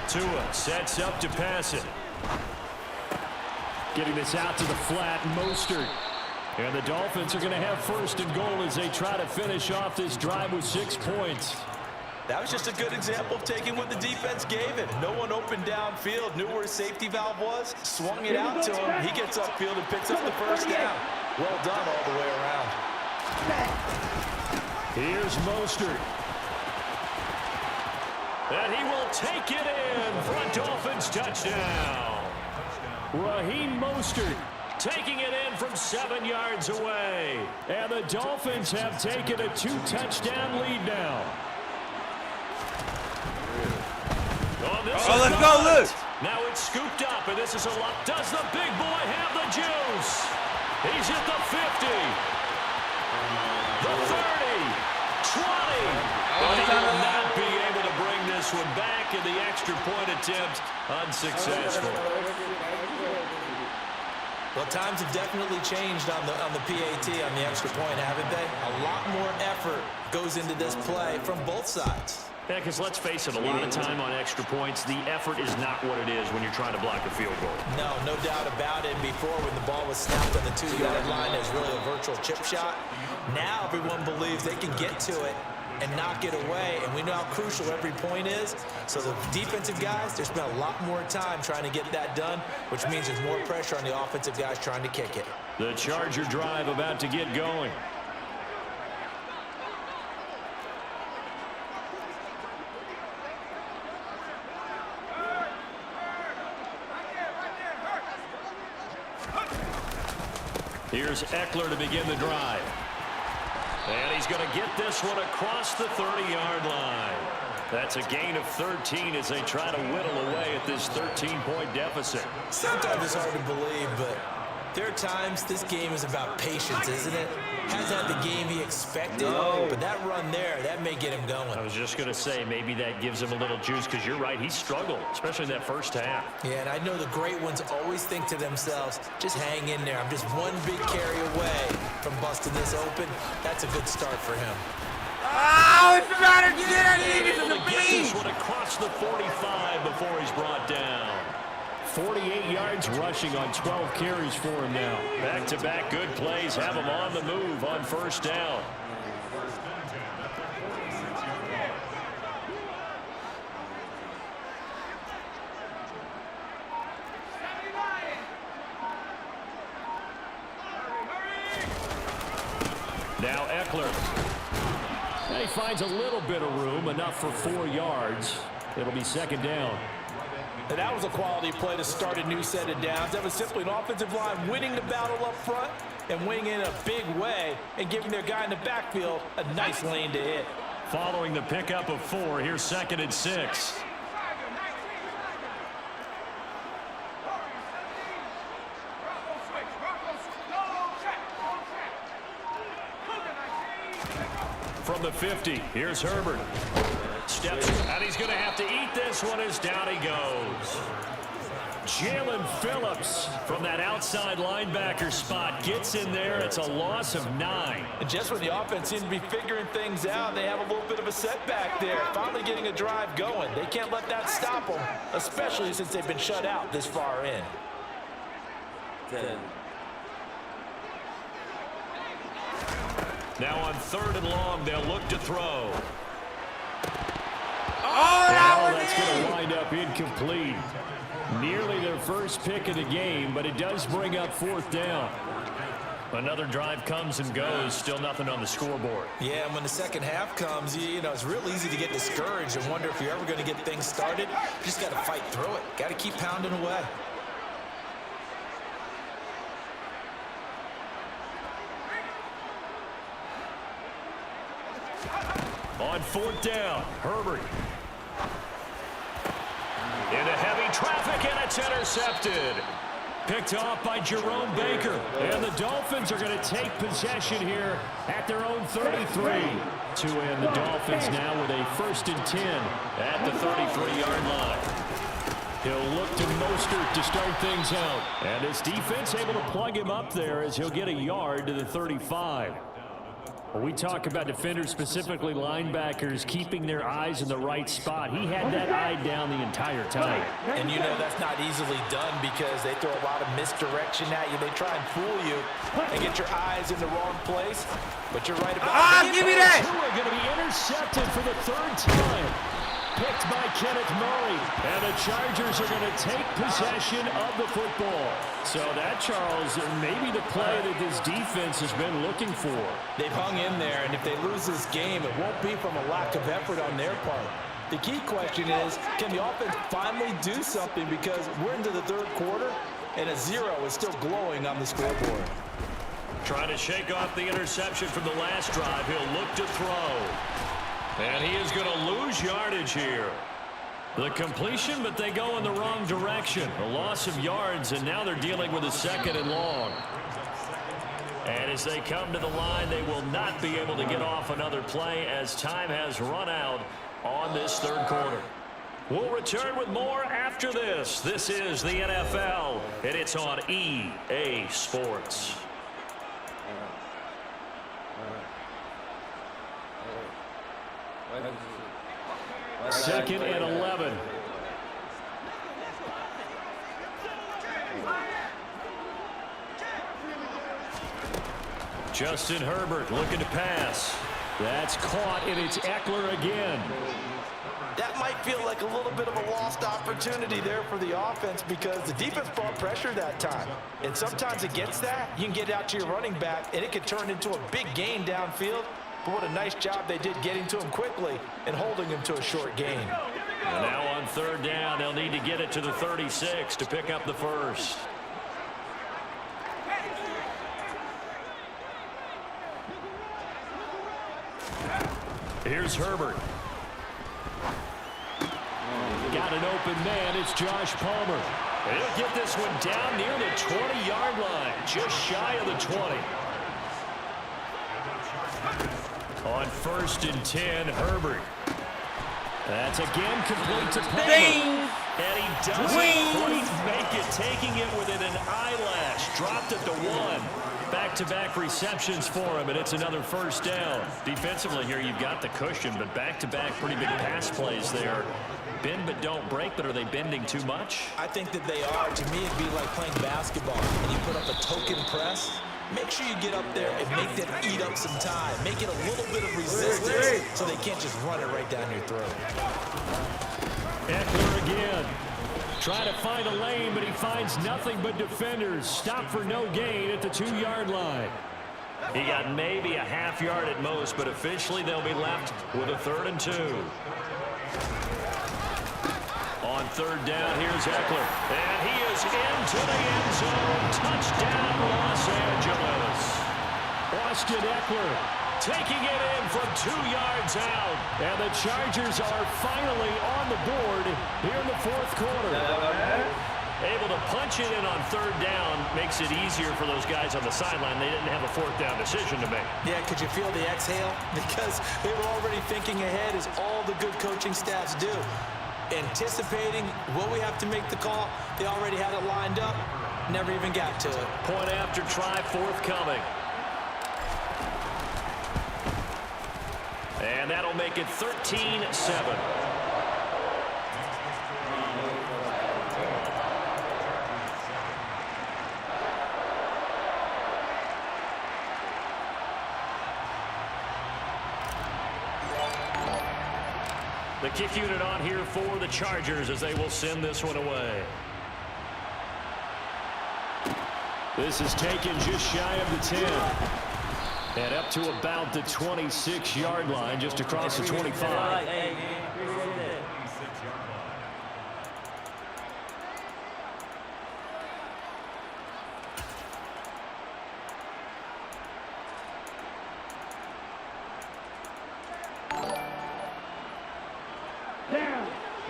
Tua sets up to pass it. Getting this out to the flat, Mostert. And the Dolphins are going to have 1st and goal as they try to finish off this drive with 6 points.
That was just a good example of taking what the defense gave him. No one opened downfield, knew where his safety valve was, swung it out to him. He gets upfield and picks up the 1st down. Well done all the way around.
Here's Mostert. And he will take it in for a Dolphins touchdown. Raheem Mostert taking it in from 7 yards away. And the Dolphins have taken a 2-touchdown lead now.
Oh, let's go, look.
Now it's scooped up, and this is a lot. Does the big boy have the juice? He's at the 50. The 30. 20. But he will not be able to bring this one back, and the extra point attempt unsuccessful.
Well, times have definitely changed on the PAT, on the extra point, haven't they? A lot more effort goes into this play from both sides.
Yeah, because let's face it, a lot of time on extra points, the effort is not what it is when you're trying to block a field goal.
No doubt about it. Before, when the ball was snapped on the 2-yard line, it was really a virtual chip shot. Now everyone believes they can get to it and knock it away, and we know how crucial every point is. So the defensive guys, they spent a lot more time trying to get that done, which means there's more pressure on the offensive guys trying to kick it.
The Charger drive about to get going. Here's Eckler to begin the drive. And he's going to get this one across the 30-yard line. That's a gain of 13 as they try to whittle away at this 13-point deficit.
Sometimes it's hard to believe, but There are times this game is about patience, isn't it? Hasn't had the game he expected, but that run there, that may get him going.
I was just going to say, maybe that gives him a little juice, because you're right, he struggled, especially in that first half.
Yeah, and I know the great ones always think to themselves, just hang in there. I'm just one big carry away from busting this open. That's a good start for him.
Oh, it's about to get out of here. This is
Able
a
to get this
beast.
one across the 45 before he's brought down. 48 yards rushing on 12 carries for him now. Back-to-back good plays have him on the move on first down. Now Eckler. And he finds a little bit of room, enough for 4 yards. It'll be second down.
And that was a quality play to start a new set of downs. That was simply an offensive line winning the battle up front and winning in a big way and giving their guy in the backfield a nice lane to hit.
Following the pickup of 4, here's 2nd and 6. From the 50, here's Herbert. Steps, and he's going to have to eat this one as down he goes. Jalen Phillips from that outside linebacker spot gets in there. It's a loss of 9.
And just when the offense seems to be figuring things out, they have a little bit of a setback there. Finally getting a drive going. They can't let that stop them, especially since they've been shut out this far in.
Now on 3rd and long, they'll look to throw. That's going to wind up incomplete. Nearly their first pick of the game, but it does bring up 4th down. Another drive comes and goes, still nothing on the scoreboard.
Yeah, and when the second half comes, you know, it's real easy to get discouraged and wonder if you're ever going to get things started. You just got to fight through it. Got to keep pounding away.
On 4th down, Herbert. Into heavy traffic, and it's intercepted. Picked off by Jerome Baker. And the Dolphins are going to take possession here at their own 33. To end the Dolphins now with a 1st and 10 at the 33-yard line. He'll look to Mostert to start things out. And his defense able to plug him up there as he'll get a yard to the 35. When we talk about defenders, specifically linebackers, keeping their eyes in the right spot, he had that eye down the entire time.
And you know that's not easily done because they throw a lot of misdirection at you. They try and fool you and get your eyes in the wrong place. But you're right about
Give me that!
Tua going to be intercepted for the 3rd time. Picked by Kenneth Murray. And the Chargers are going to take possession of the football. So that, Charles, may be the play that this defense has been looking for.
They've hung in there, and if they lose this game, it won't be from a lack of effort on their part. The key question is, can the offense finally do something? Because we're into the 3rd quarter, and a 0 is still glowing on the scoreboard.
Trying to shake off the interception from the last drive. He'll look to throw. And he is going to lose yardage here. The completion, but they go in the wrong direction. A loss of yards, and now they're dealing with a 2nd and long. And as they come to the line, they will not be able to get off another play as time has run out on this 3rd quarter. We'll return with more after this. This is the NFL, and it's on EA Sports. 2nd and 11. Justin Herbert looking to pass. That's caught, and it's Eckler again.
That might feel like a little bit of a lost opportunity there for the offense because the defense brought pressure that time. And sometimes against that, you can get out to your running back, and it can turn into a big gain downfield. But what a nice job they did getting to him quickly and holding him to a short gain.
And now on 3rd down, they'll need to get it to the 36 to pick up the 1st. Here's Herbert. Got an open man. It's Josh Palmer. And he'll get this one down near the 20-yard line, just shy of the 20. On 1st and 10, Herbert. That's again complete to Palmer. And he doesn't quite make it, taking it within an eyelash. Dropped at the 1. Back-to-back receptions for him, and it's another first down. Defensively here, you've got the cushion, but back-to-back pretty big pass plays there. Bend but don't break, but are they bending too much?
I think that they are. To me, it'd be like playing basketball. When you put up a token press, make sure you get up there and make them eat up some time. Make it a little bit of resistance so they can't just run it right down your throat.
Eckler again. Trying to find a lane, but he finds nothing but defenders. Stop for no gain at the 2-yard line. He got maybe a half yard at most, but officially they'll be left with a 3rd and 2. On 3rd down, here's Eckler. And he is into the end zone. Touchdown, Los Angeles. Austin Eckler taking it in from 2 yards out. And the Chargers are finally on the board here in the 4th quarter. Able to punch it in on 3rd down makes it easier for those guys on the sideline. They didn't have a 4th down decision to make.
Yeah, could you feel the exhale? Because they were already thinking ahead, as all the good coaching staffs do. Anticipating, will we have to make the call? They already had it lined up. Never even got to it.
Point after try forthcoming. And that'll make it 13-7. The kick unit on here for the Chargers as they will send this one away. This is taken just shy of the 10. And up to about the 26-yard line, just across the 25.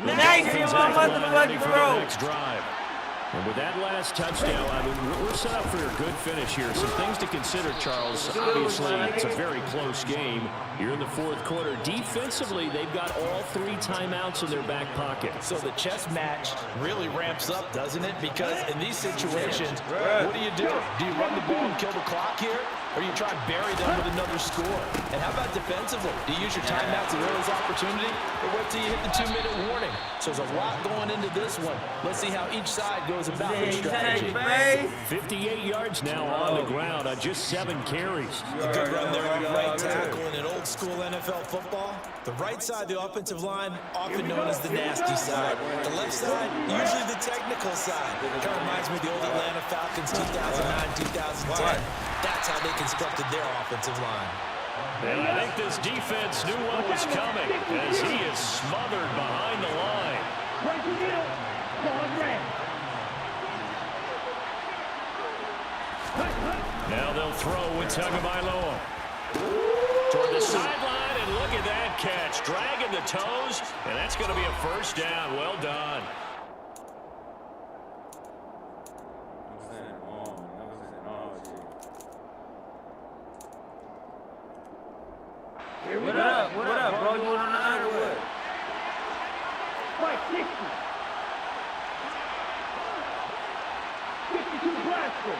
Nice, motherfucking bro.
Next drive. And with that last touchdown, I mean, we're set up for a good finish here. Some things to consider, Charles. Obviously, it's a very close game. You're in the 4th quarter. Defensively, they've got all 3 timeouts in their back pocket.
So the chess match really ramps up, doesn't it? Because in these situations, what do? Do you run the ball and kill the clock here? Or you try and bury them with another score? And how about defensively? Do you use your timeouts at earliest opportunity? Or wait till you hit the 2-minute warning? So there's a lot going into this one. Let's see how each side goes about their strategy.
58 yards now on the ground on just 7 carries.
A good run there on right tackle in an old school NFL football. The right side, the offensive line, often known as the nasty side. The left side, usually the technical side. Kind of reminds me of the old Atlanta Falcons 2009-2010. That's how they constructed their offensive line.
And I think this defense knew what was coming as he is smothered behind the line. Now they'll throw with Tagovailoa. Toward the sideline, and look at that catch. Dragging the toes, and that's going to be a first down. Well done.
What up, bro? You want on the line or what?
Fight 60. 52 Glasgow.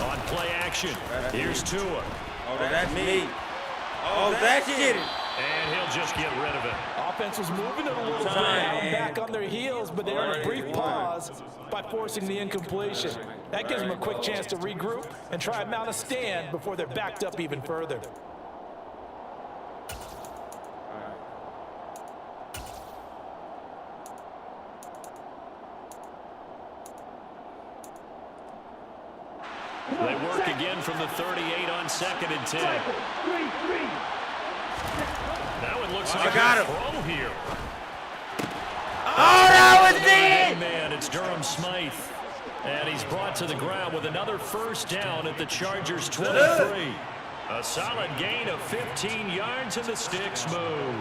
On play action, here's Tua.
Oh, that's me. Oh, that's it.
And he'll just get rid of it.
Offense was moving it a little bit, back on their heels, but they earned a brief pause by forcing the incompletion. That gives them a quick chance to regroup and try and mount a stand before they're backed up even further.
They work again from the 38 on 2nd and 10. Now it looks like
got
a
him.
throw here.
Oh, that was it!
Man, it's Durham Smythe. And he's brought to the ground with another first down at the Chargers' 23. A solid gain of 15 yards, and the sticks move.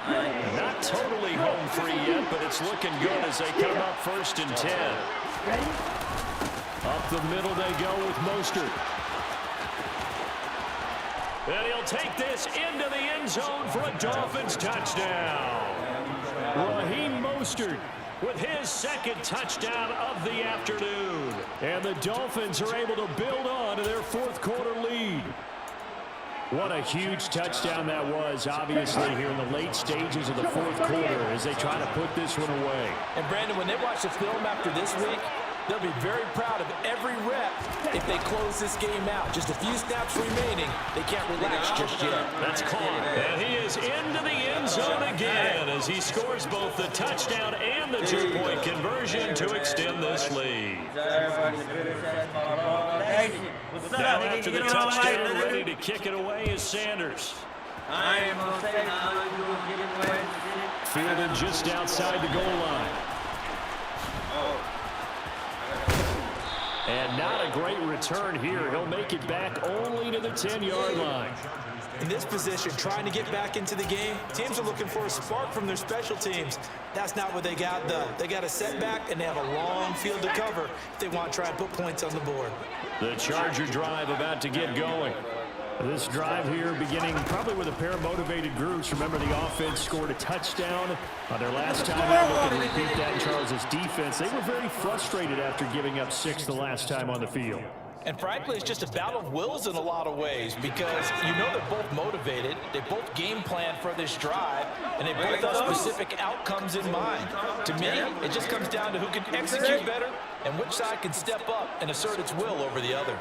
Not totally home free yet, but it's looking good as they come up 1st and 10. Up the middle they go with Mostert. And he'll take this into the end zone for a Dolphins touchdown. Raheem Mostert with his 2nd touchdown of the afternoon. And the Dolphins are able to build on to their 4th quarter lead. What a huge touchdown that was, obviously, here in the late stages of the 4th quarter as they try to put this one away.
And, Brandon, when they watch the film after this week, they'll be very proud of every rep if they close this game out. Just a few snaps remaining. They can't relax just yet.
That's caught. And he is into the end zone again as he scores both the touchdown and the 2-point conversion to extend this lead. Now after the touchdown, ready to kick it away is Sanders. Fielded just outside the goal line. And not a great return here. He'll make it back only to the 10-yard line.
In this position, trying to get back into the game, teams are looking for a spark from their special teams. That's not what they got, though. They got a setback, and they have a long field to cover if they want to try and put points on the board.
The Charger drive about to get going. This drive here beginning probably with a pair of motivated groups. Remember, the offense scored a touchdown on their last time out. Looking to repeat that in Charles' defense. They were very frustrated after giving up 6 the last time on the field.
And frankly, it's just a battle of wills in a lot of ways because you know they're both motivated, they both game plan for this drive, and they both have specific outcomes in mind. To me, it just comes down to who can execute better and which side can step up and assert its will over the other.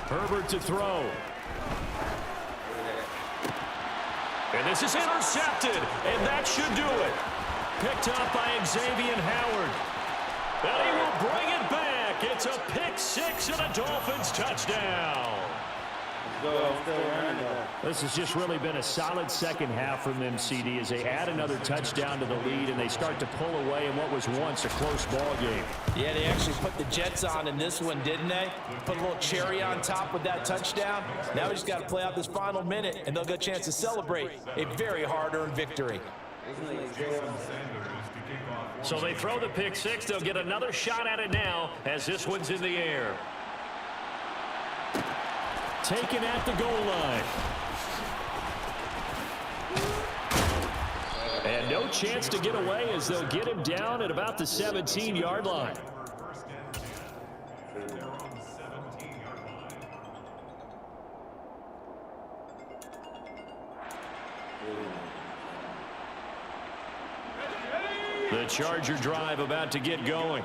Herbert to throw. And this is intercepted, and that should do it. Picked up by Xavier Howard. And he will bring it back. It's a pick 6 and a Dolphins touchdown. This has just really been a solid second half from them, CD, as they add another touchdown to the lead and they start to pull away in what was once a close ball game.
Yeah, they actually put the Jets on in this one, didn't they? Put a little cherry on top with that touchdown. Now we just got to play out this final minute, and they'll get a chance to celebrate a very hard-earned victory.
So they throw the pick 6. They'll get another shot at it now as this one's in the air. Taken at the goal line. And no chance to get away as they'll get him down at about the 17-yard line. The Charger drive about to get going.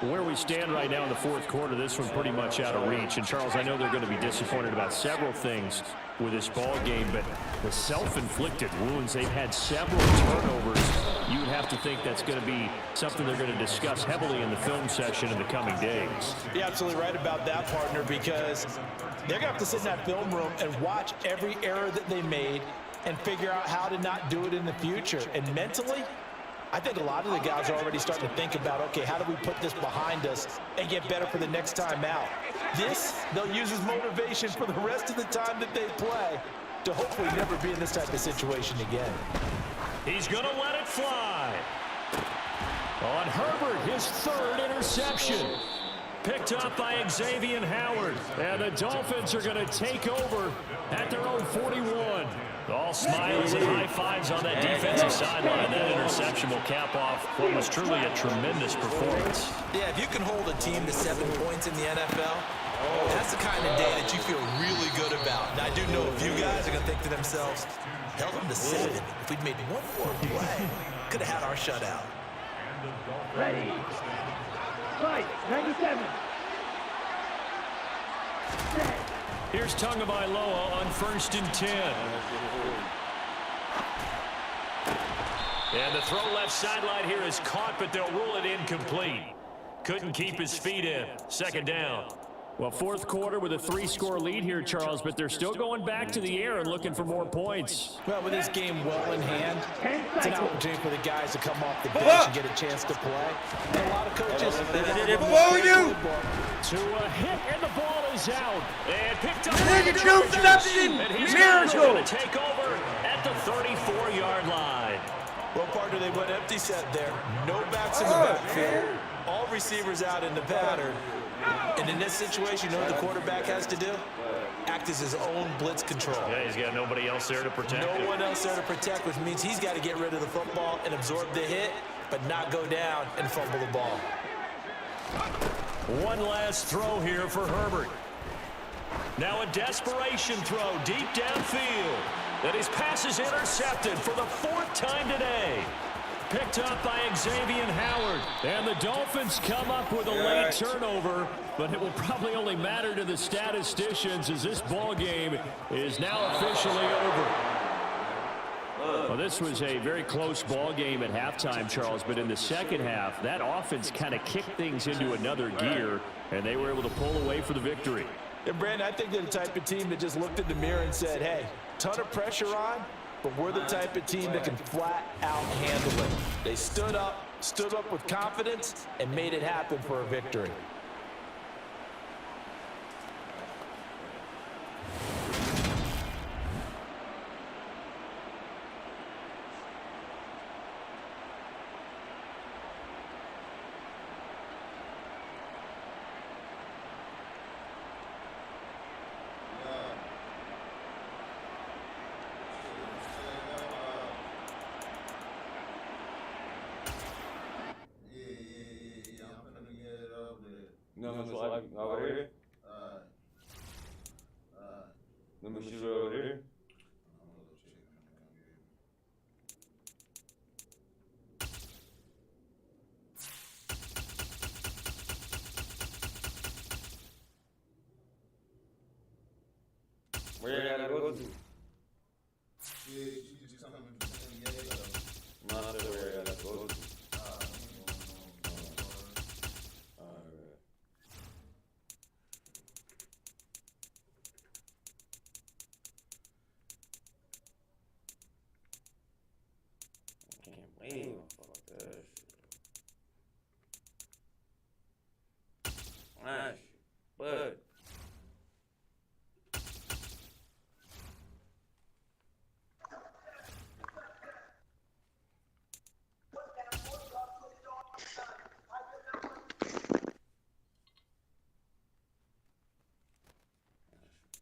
Where we stand right now in the 4th quarter, this one pretty much out of reach. And, Charles, I know they're going to be disappointed about several things with this ball game, but the self-inflicted wounds, they've had several turnovers. You would have to think that's going to be something they're going to discuss heavily in the film session in the coming days.
You're absolutely right about that, partner, because they're going to have to sit in that film room and watch every error that they made and figure out how to not do it in the future. And mentally, I think a lot of the guys are already starting to think about, okay, how do we put this behind us and get better for the next time out? This, they'll use as motivation for the rest of the time that they play to hopefully never be in this type of situation again.
He's going to let it fly. On Herbert, his 3rd interception. Picked up by Xavier Howard. And the Dolphins are going to take over at their own 41. All smiles and high fives on that defensive sideline. That interception will cap off what was truly a tremendous performance.
Yeah, if you can hold a team to 7 points in the NFL, that's the kind of day that you feel really good about. And I do know a few guys are going to think to themselves, held them to 7. If we'd made one more play, could have had our shutout.
Ready. Fight. 97. Set.
Here's Tagovailoa on 1st and 10. And the throw left sideline here is caught, but they'll rule it incomplete. Couldn't keep his feet in. 2nd down. Well, fourth quarter with a 3-score lead here, Charles, but they're still going back to the air and looking for more points.
Well, with this game well in hand, it's an opportunity for the guys to come off the bench and get a chance to play. And a lot of coaches, they want to
to a hit, and the ball is out. And picked up.
Interception!
And he's
Miracle!
going to take over at the 34-yard line.
Well, partner, they went empty set there. No backs in the backfield. All receivers out in the pattern. And in this situation, you know what the quarterback has to do? Act as his own blitz control.
Yeah, he's got nobody else there to protect him.
No one else there to protect, which means he's got to get rid of the football and absorb the hit, but not go down and fumble the ball.
One last throw here for Herbert. Now a desperation throw deep downfield. And his pass is intercepted for the 4th time today. Picked up by Xavier Howard. And the Dolphins come up with a late turnover, but it will probably only matter to the statisticians as this ball game is now officially over. Well, this was a very close ball game at halftime, Charles, but in the second half, that offense kind of kicked things into another gear, and they were able to pull away for the victory.
And, Brandon, I think they're the type of team that just looked in the mirror and said, hey, ton of pressure on, but we're the type of team that can flat out handle it. They stood up with confidence, and made it happen for a victory.
No, it's like over here. Let me shoot over here. Where you gotta go to?
Yeah, she just coming from San Diego.
No, I said where you gotta go to. Damn, fuck that shit. Nice, but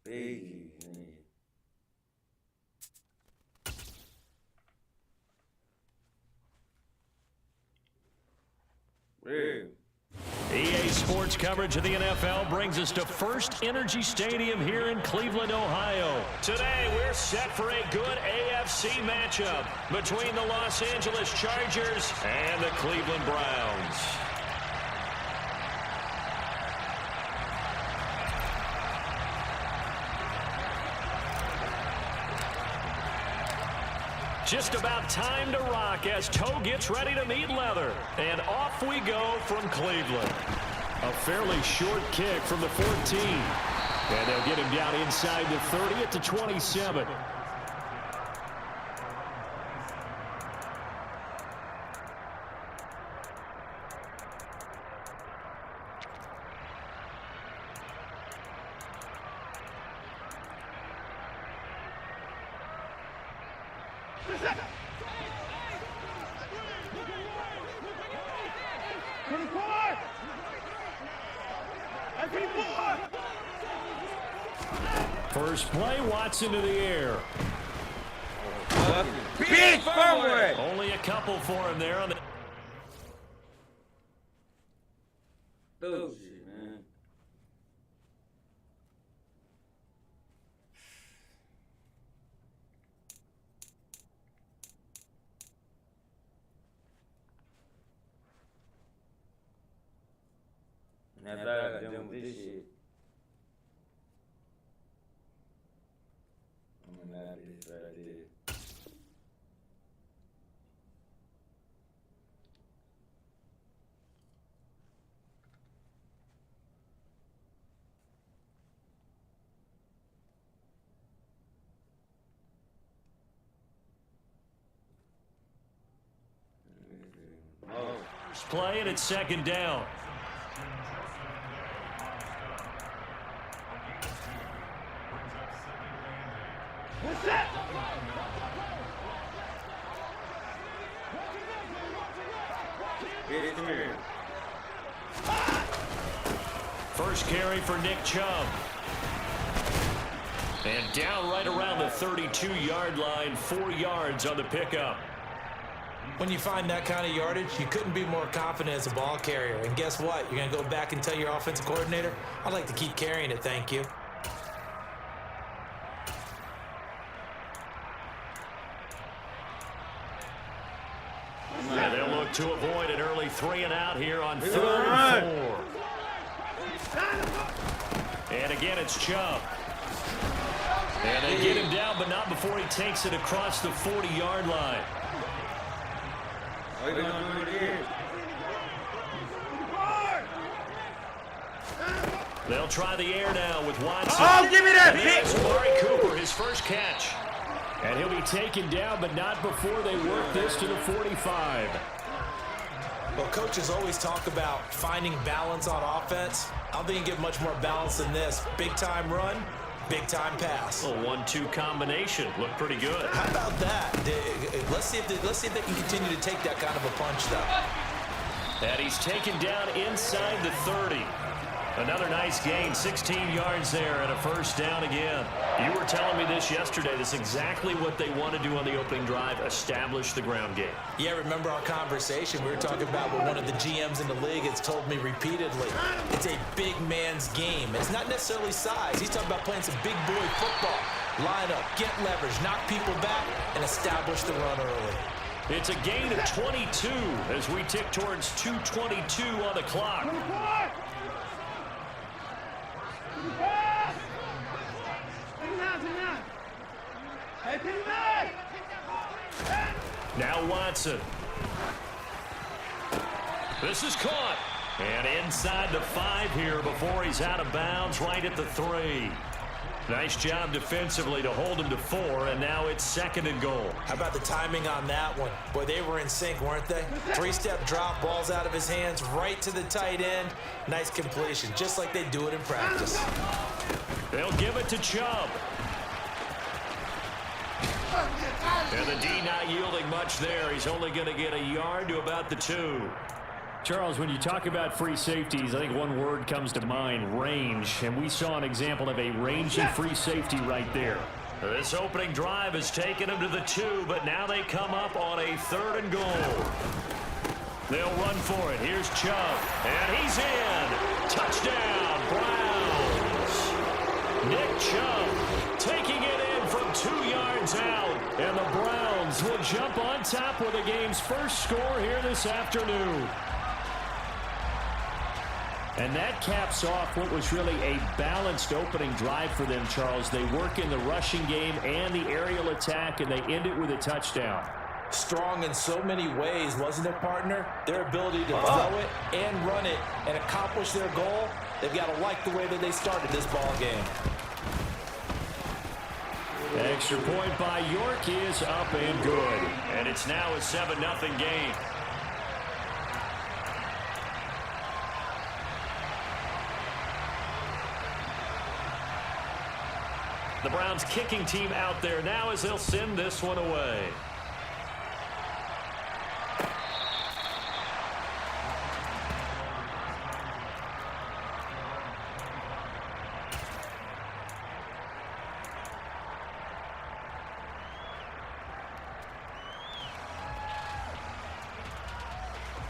big.
EA Sports coverage of the NFL brings us to First Energy Stadium here in Cleveland, Ohio. Today, we're set for a good AFC matchup between the Los Angeles Chargers and the Cleveland Browns. Just about time to rock as toe gets ready to meet leather. And off we go from Cleveland. A fairly short kick from the 14. And they'll get him down inside the 30 at the 27. First play, Watson to the air.
Big forward!
Only a couple for him there on the...
Bullshit, man. Now that I got done with this shit, I'm gonna have this right there.
First play, and it's second down. First carry for Nick Chubb. And down right around the 32-yard line, 4 yards on the pickup.
When you find that kind of yardage, you couldn't be more confident as a ball carrier. And guess what? You're going to go back and tell your offensive coordinator, I'd like to keep carrying it, thank you.
And they'll look to avoid an early 3 and out here on 3rd and 4. And again, it's Chubb. And they get him down, but not before he takes it across the 40-yard line. They'll try the air now with Watson.
Oh, give me that
There's Amari Cooper, his first catch. And he'll be taken down, but not before they work this to the 45.
Well, coaches always talk about finding balance on offense. I don't think you get much more balance than this. Big-time run, big-time pass.
A 1-2 combination. Looked pretty good.
How about that? Let's see if they can continue to take that kind of a punch, though.
And he's taken down inside the 30. Another nice gain, 16 yards there and a first down again. You were telling me this yesterday. This is exactly what they want to do on the opening drive, establish the ground game.
Yeah, remember our conversation? We were talking about what one of the GMs in the league has told me repeatedly. It's a big man's game. It's not necessarily size. He's talking about playing some big boy football. Line up, get leverage, knock people back, and establish the run early.
It's a gain of 22 as we tick towards 2:22 on the clock. Now Watson. This is caught. And inside the 5 here before he's out of bounds right at the 3. Nice job defensively to hold him to 4, and now it's 2nd and goal.
How about the timing on that one? Boy, they were in sync, weren't they? 3-step drop, balls out of his hands, right to the tight end. Nice completion, just like they do it in practice.
They'll give it to Chubb. And the D not yielding much there. He's only going to get a yard to about the 2.
Charles, when you talk about free safeties, I think one word comes to mind, range. And we saw an example of a rangy free safety right there.
This opening drive has taken them to the 2, but now they come up on a 3rd and goal. They'll run for it. Here's Chubb, and he's in. Touchdown, Browns. Nick Chubb taking it in from 2 yards out, and the Browns will jump on top with the game's first score here this afternoon.
And that caps off what was really a balanced opening drive for them, Charles. They work in the rushing game and the aerial attack, and they end it with a touchdown.
Strong in so many ways, wasn't it, partner? Their ability to throw it and run it and accomplish their goal, they've got to like the way that they started this ball game.
Extra point by York is up and good. And it's now a 7-0 game. The Browns kicking team out there now as they'll send this one away.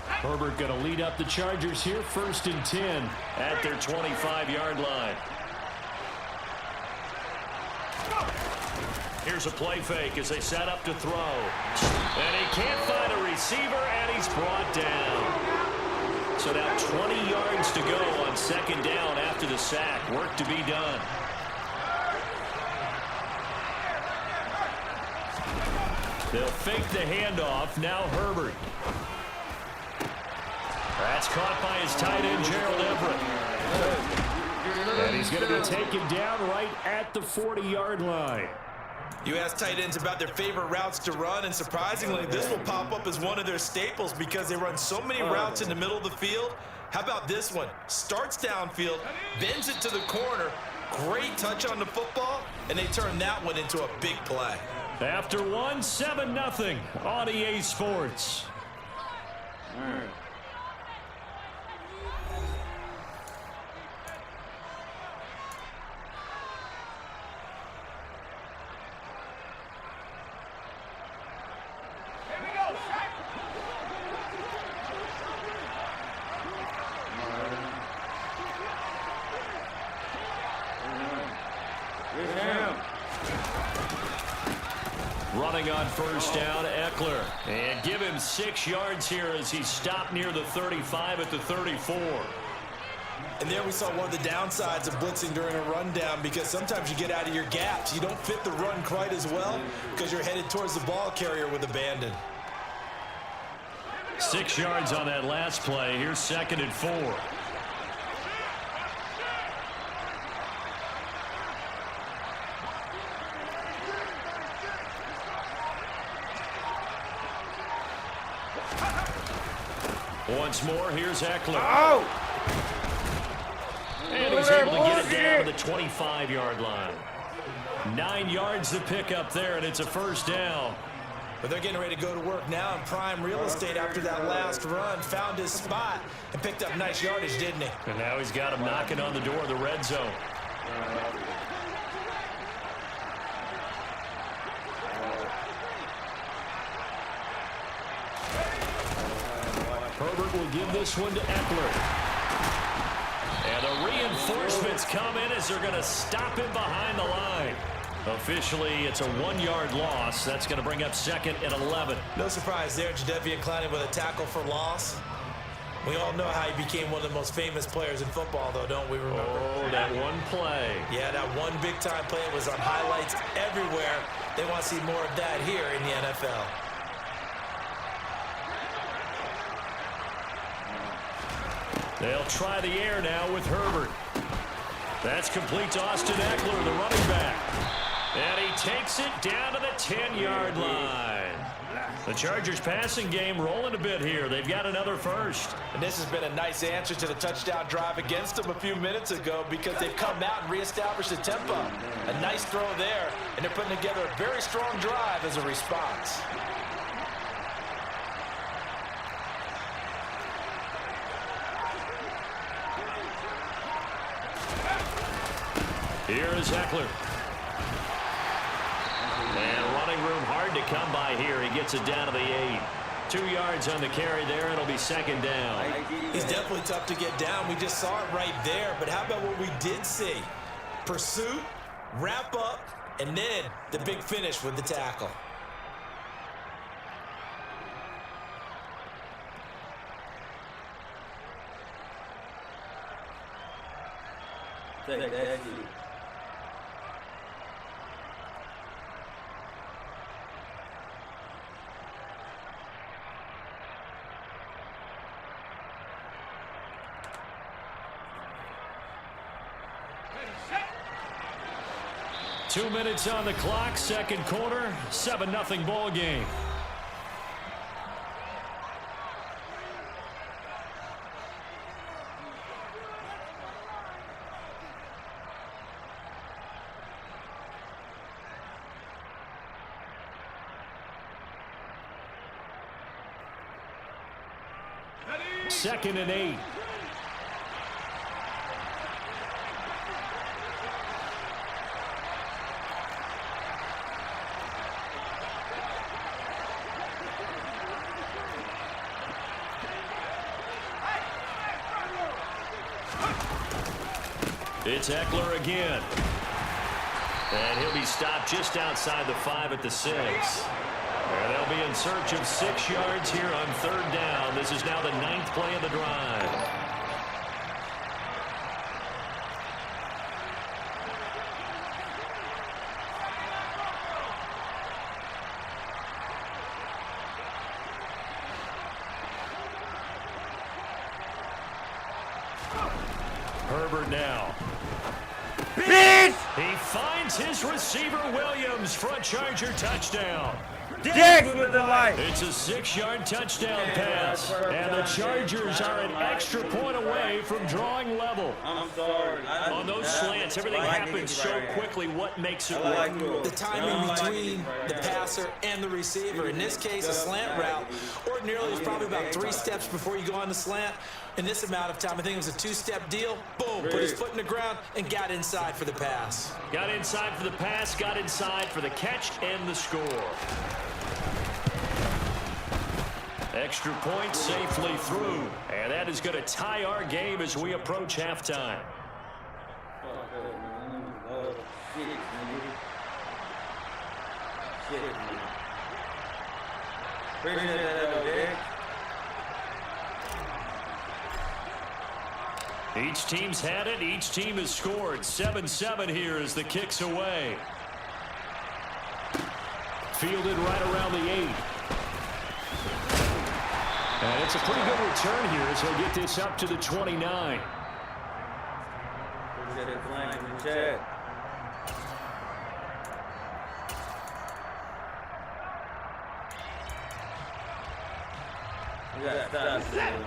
Herbert going to lead up the Chargers here, 1st and 10 at their 25-yard line. Here's a play fake as they set up to throw. And he can't find a receiver, and he's brought down. So now 20 yards to go on 2nd down after the sack. Work to be done. They'll fake the handoff. Now Herbert. That's caught by his tight end, Gerald Everett. And he's going to be taken down right at the 40-yard line.
You ask tight ends about their favorite routes to run, and surprisingly, this will pop up as one of their staples because they run so many routes in the middle of the field. How about this one? Starts downfield, bends it to the corner, great touch on the football, and they turn that one into a big play.
After one, 7-0 on EA Sports. Running on first down, Eckler. And give him 6 yards here as he stopped near the 35 at the 34.
And there we saw one of the downsides of blitzing during a rundown, because sometimes you get out of your gaps. You don't fit the run quite as well because you're headed towards the ball carrier with abandon.
6 yards on that last play. Here's 2nd and 4. Once more, here's Eckler.
Oh!
And he's able to get it down to the 25-yard line. 9 yards to pick up there, and it's a first down.
But they're getting ready to go to work now in prime real estate after that last run. Found his spot and picked up nice yardage, didn't he?
And now he's got him knocking on the door of the red zone. Herbert will give this one to Eckler. And the reinforcements come in as they're going to stop him behind the line. Officially, it's a 1-yard loss. That's going to bring up 2nd and 11.
No surprise there, Jadeveon Clowney with a tackle for loss. We all know how he became one of the most famous players in football, though, don't we remember?
Oh, that one play.
Yeah, that one big-time play was on highlights everywhere. They want to see more of that here in the NFL.
They'll try the air now with Herbert. That's complete to Austin Eckler, the running back. And he takes it down to the 10-yard line. The Chargers passing game rolling a bit here. They've got another first.
And this has been a nice answer to the touchdown drive against them a few minutes ago, because they've come out and reestablished the tempo. A nice throw there, and they're putting together a very strong drive as a response.
Here is Eckler. And running room hard to come by here. He gets it down to the 8. 2 yards on the carry there. It'll be 2nd down.
He's definitely tough to get down. We just saw it right there. But how about what we did see? Pursuit, wrap up, and then the big finish with the tackle.
Thank you.
Two minutes on the clock, second quarter, 7-0 ball game. Second and 8. It's Eckler again. And he'll be stopped just outside the 5 at the 6. And they'll be in search of 6 yards here on 3rd down. This is now the 9th play of the drive. Herbert now.
Bitch!
He finds his receiver, Williams, for a Charger touchdown.
Diggs with the light.
It's a 6-yard touchdown pass, and the Chargers are an extra point away from drawing level.
I'm sorry.
On those slants, everything happens so quickly. What makes it work?
The timing between the passer and the receiver. In this case, a slant route. Ordinarily, it's probably about 3 steps before you go on the slant. In this amount of time, I think it was a 2-step deal. Boom, put his foot in the ground and got inside for the pass.
Got inside for the pass, got inside for the catch and the score. Extra point safely through, and that is going to tie our game as we approach halftime. Each team's had it. Each team has scored. 7-7 here as the kick's away. Fielded right around the 8. And it's a pretty good return here as he'll get this up to the 29.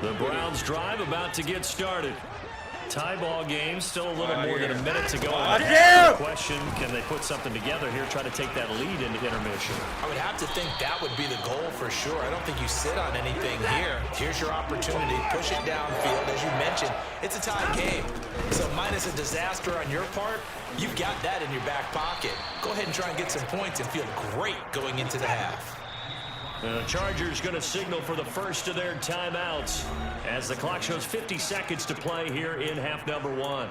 The Browns drive about to get started. Tie ball game, still a little more than a minute to go. Question, can they put something together here, try to take that lead into intermission?
I would have to think that would be the goal for sure. I don't think you sit on anything here. Here's your opportunity. Push it downfield. As you mentioned, it's a tie game. So minus a disaster on your part, you've got that in your back pocket. Go ahead and try and get some points and feel great going into the half.
The Chargers going to signal for the first of their timeouts as the clock shows 50 seconds to play here in half number 1.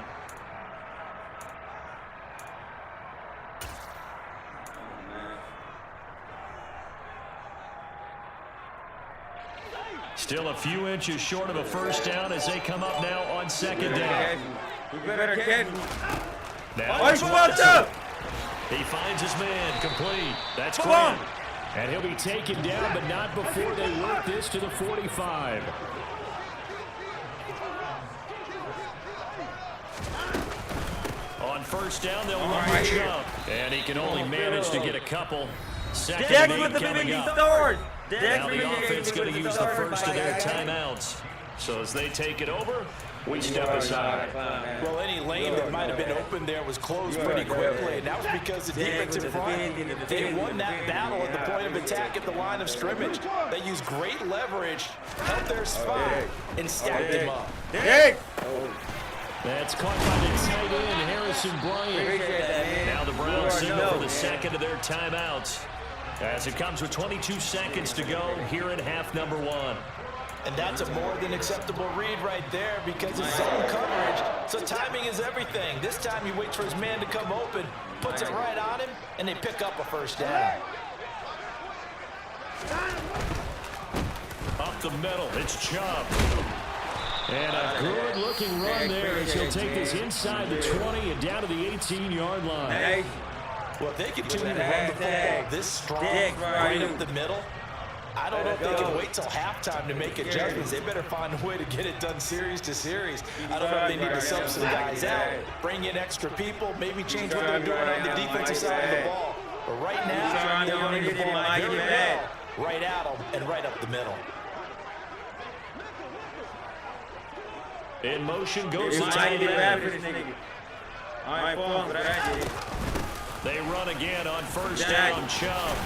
Still a few inches short of a first down as they come up now on second down.
You better catch.
Now it's Watson. He finds his man complete. That's Grant. And he'll be taken down, but not before they work this to the 45. On first down, they'll run the jump. And he can only manage to get a couple. Second and 8 coming up. Now the offense going to use the first of their timeouts. So as they take it over, we step aside.
Well, any lane that might have been open there was closed pretty quickly, and that was because the defense in front, they won that battle at the point of attack at the line of scrimmage. They used great leverage, held their spot, and stacked them up.
That's caught by the tight end, Harrison Bryant. Now the Browns signal for the second of their timeouts as it comes with 22 seconds to go here in half number 1.
And that's a more than acceptable read right there because it's zone coverage, so timing is everything. This time he waits for his man to come open, puts it right on him, and they pick up a first down.
Up the middle, it's Chubb. And a good-looking run there as he'll take this inside the 20 and down to the 18-yard line.
Well, if they continue to run the football this strong right up the middle, I don't know if they can wait till halftime to make adjustments. They better find a way to get it done series to series. I don't know if they need to sub some guys out, bring in extra people, maybe change what they're doing on the defensive side of the ball. But right now, they're running the ball very well, right at them and right up the middle.
In motion goes the tight end. They run again on first down, Chubb.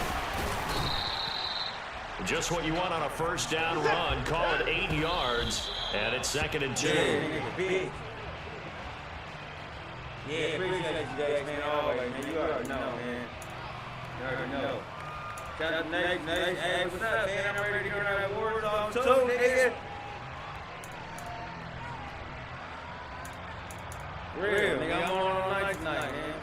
Just what you want on a first down run. Call it 8 yards, and it's 2nd and 2.
Yeah, appreciate you guys, man, always, man. You already know, man. You already know. Shout out to Nate. Hey, what's up, man? I'm ready to go to that war song, too, nigga. Real, nigga. I'm on all night tonight, man.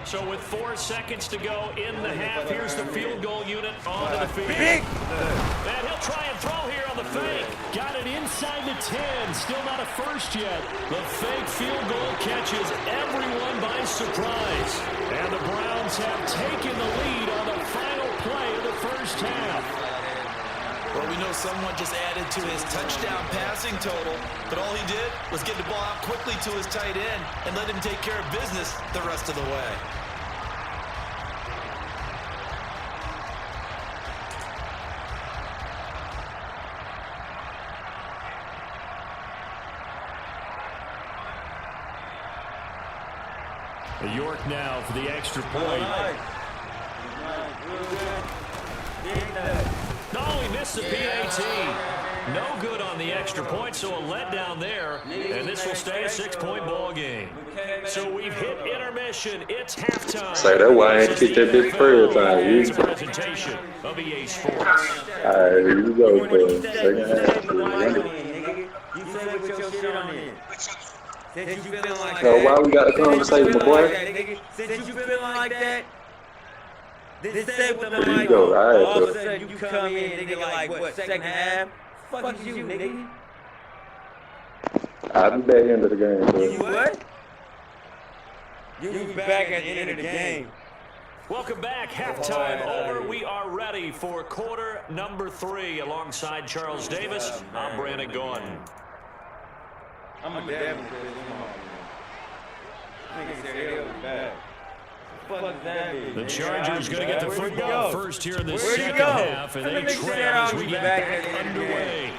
So with 4 seconds to go in the half, here's the field goal unit onto the field.
Big.
And he'll try and throw here on the fake. Got it inside the 10. Still not a first yet. The fake field goal catches everyone by surprise. And the Browns have taken the lead on the final play of the first half.
Well, we know someone just added to his touchdown passing total, but all he did was get the ball out quickly to his tight end and let him take care of business the rest of the way.
York now for the extra point. No, he missed the PAT. No good on the extra point, so a letdown there, and this will stay a 6-point ball game. So we've hit intermission. It's halftime.
So that's why I ain't teach that big prayer time.
It's a presentation of EA Sports.
All right, here you go, bro. Second half.
You say what your shit on it. Since you feeling like
So
that,
why we got a conversation, my boy?
since you feeling like that, then stay with the
There you
mic.
go. All right,
All of a
bro.
sudden you come in, nigga, like what, second half? Fuck is you, nigga?
I'll be back into the game,
You
bro.
what? You be back at the end of the game.
Welcome back. Halftime over. We are ready for quarter number 3 alongside Charles Davis. I'm Brandon Gordon.
I'm a definitely piss him off, man. Nigga said he'll be back. Fuck does that mean?
The Chargers going to get the
Where'd he
football
go?
first here in the
Where'd he
second
go?
half, and they
Nigga said
trail
I'll
as we
be
get
back
back
at the end of the
underway.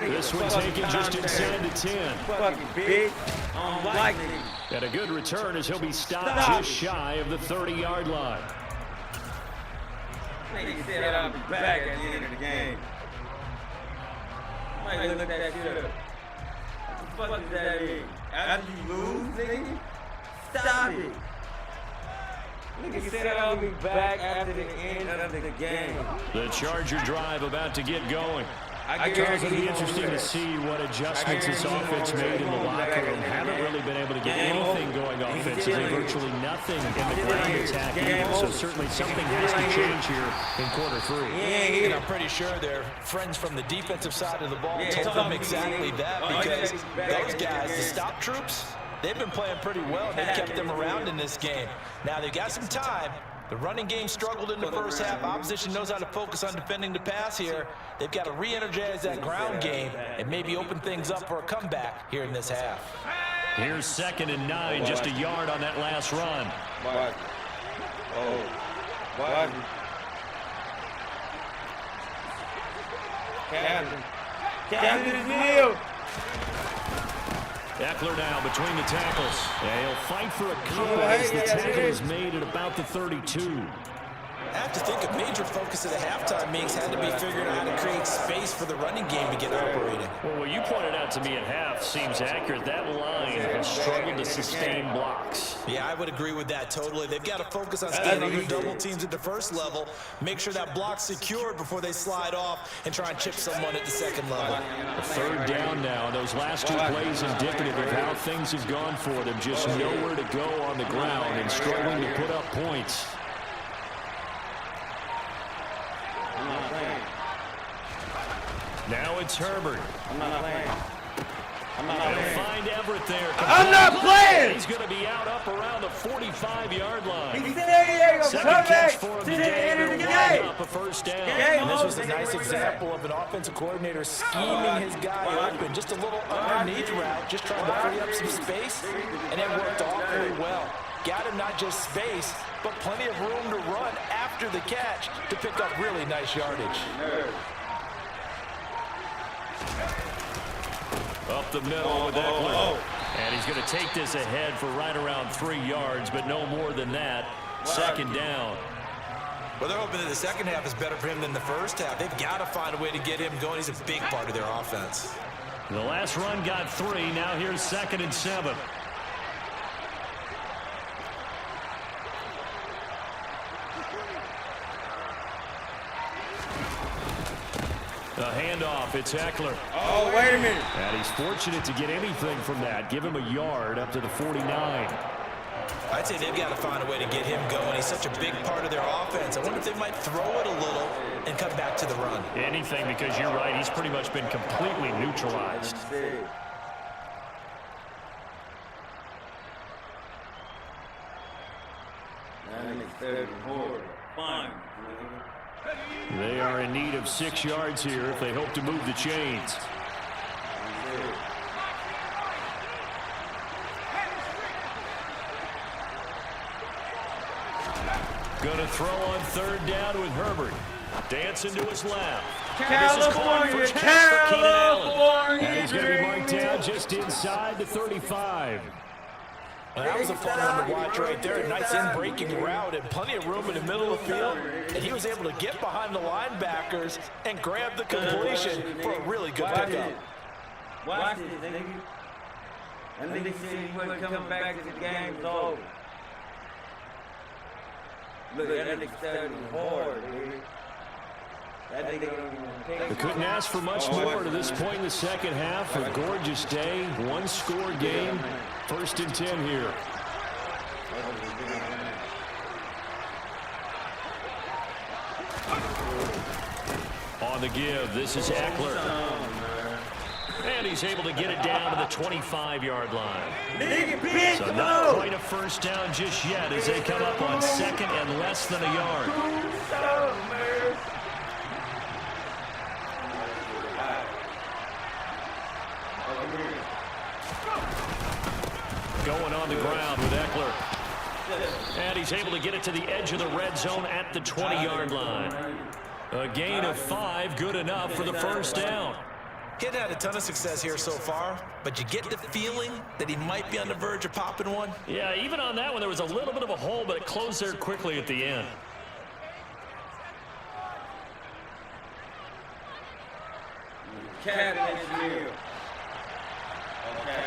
This one taken just inside the 10.
Fucking bitch. I don't like niggas.
And a good return as he'll be stopped just shy of the 30-yard line.
Nigga said I'll be back at the end of the game. Might look that shit up. What the fuck does that mean? After you lose, nigga? Stop it. Nigga said I'll be back after the end of the game.
The Charger drive about to get going.
Charles,
It'll be interesting to see what adjustments this offense made in the locker room. Haven't really been able to get anything going offensively, virtually nothing in the ground attack either. So certainly something has to change here in quarter 3.
And I'm pretty sure their friends from the defensive side of the ball told them exactly that, because those guys, the stop troops, they've been playing pretty well. They've kept them around in this game. Now they've got some time. The running game struggled in the first half. Opposition knows how to focus on defending the pass here. They've got to re-energize that ground game and maybe open things up for a comeback here in this half.
Here's 2nd and 9, just a yard on that last run.
What? Oh. What? Captain is Neil.
Eckler now between the tackles. Yeah, he'll fight for a couple as the tackle is made at about the 32.
I have to think a major focus of the halftime meetings had to be figuring out how to create space for the running game to get operating.
Well, what you pointed out to me at half seems accurate. That line has struggled to sustain blocks.
Yeah, I would agree with that totally. They've got to focus on staying under double teams at the first level, make sure that block's secured before they slide off and try and chip someone at the second level.
A 3rd down now, and those last 2 plays indicative of how things have gone for them. Just nowhere to go on the ground and struggling to put up points. Now it's Herbert.
I'm not playing.
They'll find Everett there.
I'm not playing!
He's going to be out up around the 45-yard
He
line.
said he ain't gonna
Second
come
catch
back
for him
to the
today.
end of the
They'll wind
game.
up a first down.
And this was a nice example of an offensive coordinator scheming his guy open. Just a little underneath route, just trying to free up some space, and it worked awfully well. Got him not just space, but plenty of room to run after the catch to pick up really nice yardage.
Up the middle with Eckler. And he's going to take this ahead for right around 3 yards, but no more than that. 2nd down.
Well, they're hoping that the second half is better for him than the first half. They've got to find a way to get him going. He's a big part of their offense.
The last run got 3. Now here's 2nd and 7. The handoff, it's Eckler.
Oh, wait a minute.
And he's fortunate to get anything from that. Give him a yard up to the 49.
I'd say they've got to find a way to get him going. He's such a big part of their offense. I wonder if they might throw it a little and come back to the run.
Anything, because you're right. He's pretty much been completely neutralized.
Fine.
They are in need of 6 yards here if they hope to move the chains. Going to throw on 3rd down with Herbert. Dancing to his left.
California,
California. And he's going to be marked down just inside the 35.
Well, that was a fun one to watch right there. Nice in-breaking route and plenty of room in the middle of the field. And he was able to get behind the linebackers and grab the completion for a really good pickup.
Watch this, nigga. And nigga said he wasn't coming back to the game. It's over. Look, that nigga started hard, nigga.
They couldn't ask for much more to this point in the second half. A gorgeous day, 1-score game. 1st and 10 here. On the give, this is Eckler. And he's able to get it down to the 25-yard line. So not quite a 1st down just yet as they come up on 2nd and less than a yard. Going on the ground with Eckler. And he's able to get it to the edge of the red zone at the 20-yard line. A gain of 5, good enough for the 1st down.
He hadn't had a ton of success here so far, but you get the feeling that he might be on the verge of popping one.
Yeah, even on that one, there was a little bit of a hole, but it closed there quickly at the end.
Cat in his meal. Okay.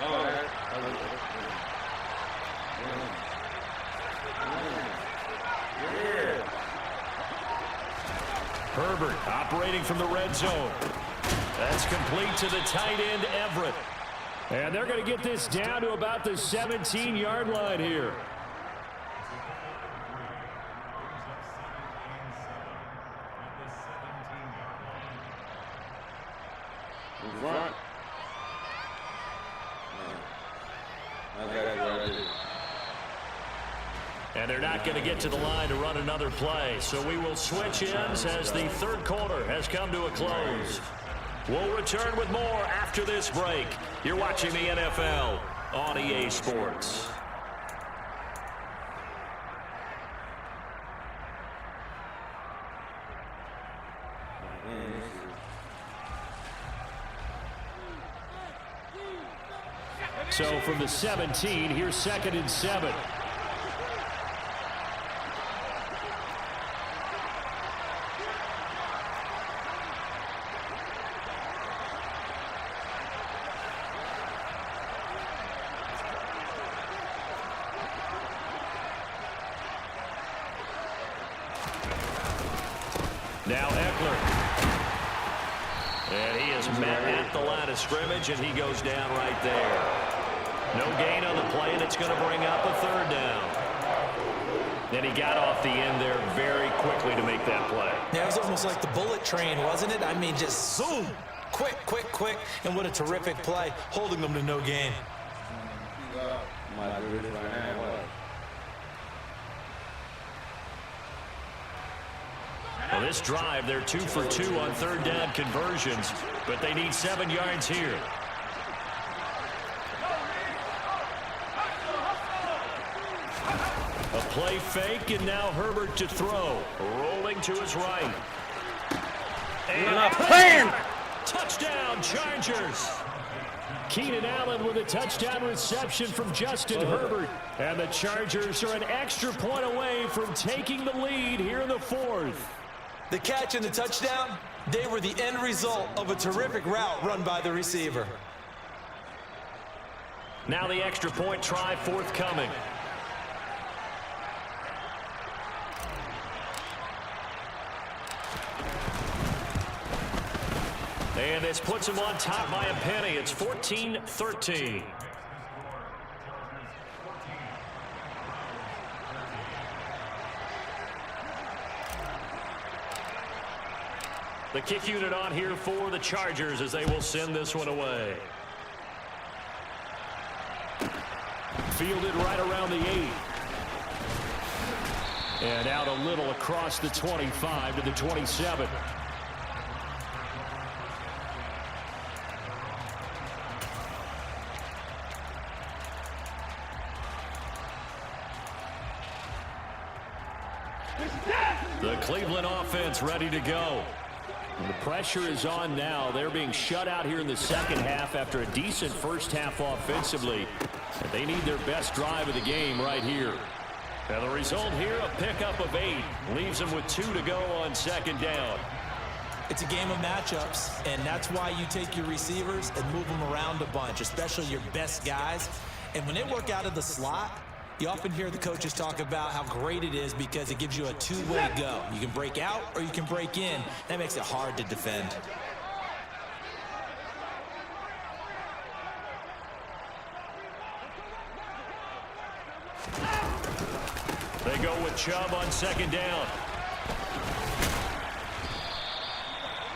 All right.
Herbert operating from the red zone. That's complete to the tight end, Everett. And they're going to get this down to about the 17-yard line here.
Front.
And they're not going to get to the line to run another play. So we will switch ends as the 3rd quarter has come to a close. We'll return with more after this break. You're watching the NFL on EA Sports. So from the 17, here's 2nd and 7. Now Eckler. And he is met at the line of scrimmage, and he goes down right there. No gain on the play, and it's going to bring up a 3rd down. Then he got off the end there very quickly to make that play.
Yeah, it was almost like the bullet train, wasn't it? I mean, just zoom. Quick, quick, quick. And what a terrific play, holding them to no gain.
Well, this drive, they're 2 for 2 on 3rd down conversions, but they need 7 yards here. A play fake, and now Herbert to throw. Rolling to his right. And touchdown, Chargers. Keenan Allen with a touchdown reception from Justin Herbert. And the Chargers are an extra point away from taking the lead here in the 4th.
The catch and the touchdown, they were the end result of a terrific route run by the receiver.
Now the extra point try forthcoming. And this puts him on top by a penny. It's 14-13. The kick unit on here for the Chargers as they will send this one away. Fielded right around the 8. And out a little across the 25 to the 27. The Cleveland offense ready to go. And the pressure is on now. They're being shut out here in the second half after a decent first half offensively. And they need their best drive of the game right here. And the result here, a pickup of 8. Leaves them with 2 to go on second down.
It's a game of matchups, and that's why you take your receivers and move them around a bunch, especially your best guys. And when they work out of the slot, you often hear the coaches talk about how great it is because it gives you a two-way go. You can break out or you can break in. That makes it hard to defend.
They go with Chubb on second down.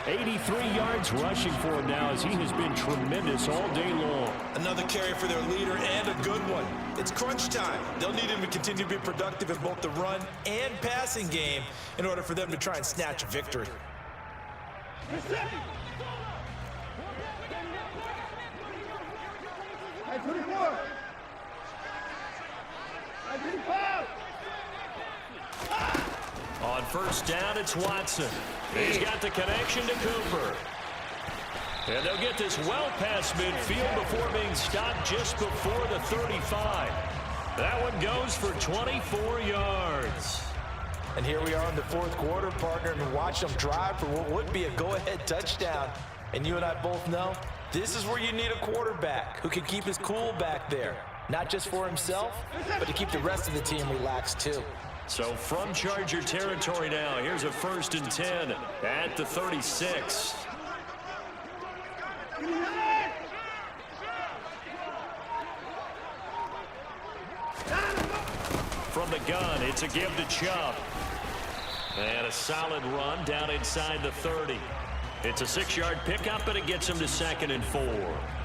83 yards rushing for him now as he has been tremendous all day long.
Another carry for their leader and a good one. It's crunch time. They'll need him to continue to be productive in both the run and passing game in order for them to try and snatch a victory.
On first down, it's Watson. He's got the connection to Cooper. And they'll get this well past midfield before being stopped just before the 35. That one goes for 24 yards.
And here we are in the fourth quarter, partner, and watch them drive for what would be a go-ahead touchdown. And you and I both know this is where you need a quarterback who can keep his cool back there. Not just for himself, but to keep the rest of the team relaxed too.
So from Charger territory now, here's a 1st and 10 at the 36. From the gun, it's a give to Chubb. And a solid run down inside the 30. It's a 6-yard pickup, but it gets him to 2nd and 4.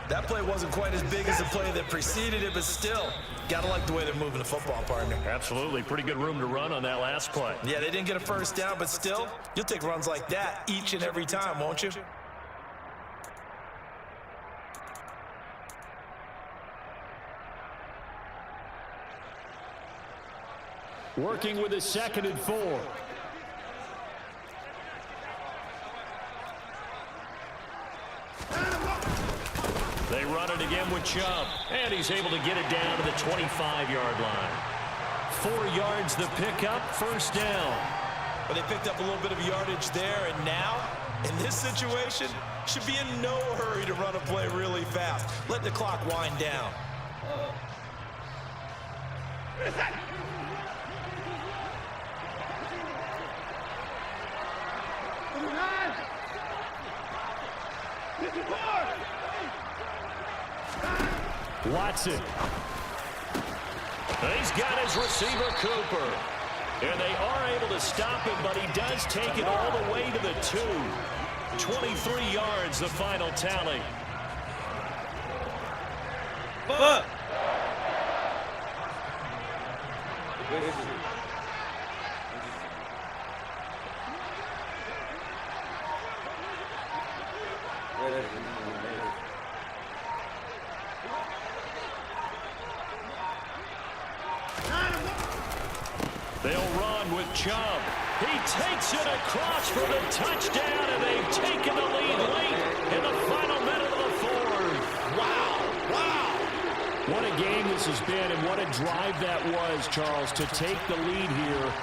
That play wasn't quite as big as the play that preceded it, but still, gotta like the way they're moving the football, partner.
Absolutely. Pretty good room to run on that last play.
Yeah, they didn't get a first down, but still, you'll take runs like that each and every time, won't you?
Working with a 2nd and 4. They run it again with Chubb, and he's able to get it down to the 25-yard line. 4 yards the pickup, first down.
But they picked up a little bit of yardage there, and now, in this situation, should be in no hurry to run a play really fast. Let the clock wind down.
Watson. He's got his receiver, Cooper. And they are able to stop him, but he does take it all the way to the 2. 23 yards, the final tally.
Fuck!
They'll run with Chubb. He takes it across for the touchdown, and they've taken the lead late in the final minute of the 4th. Wow. What a game this has been, and what a drive that was, Charles, to take the lead here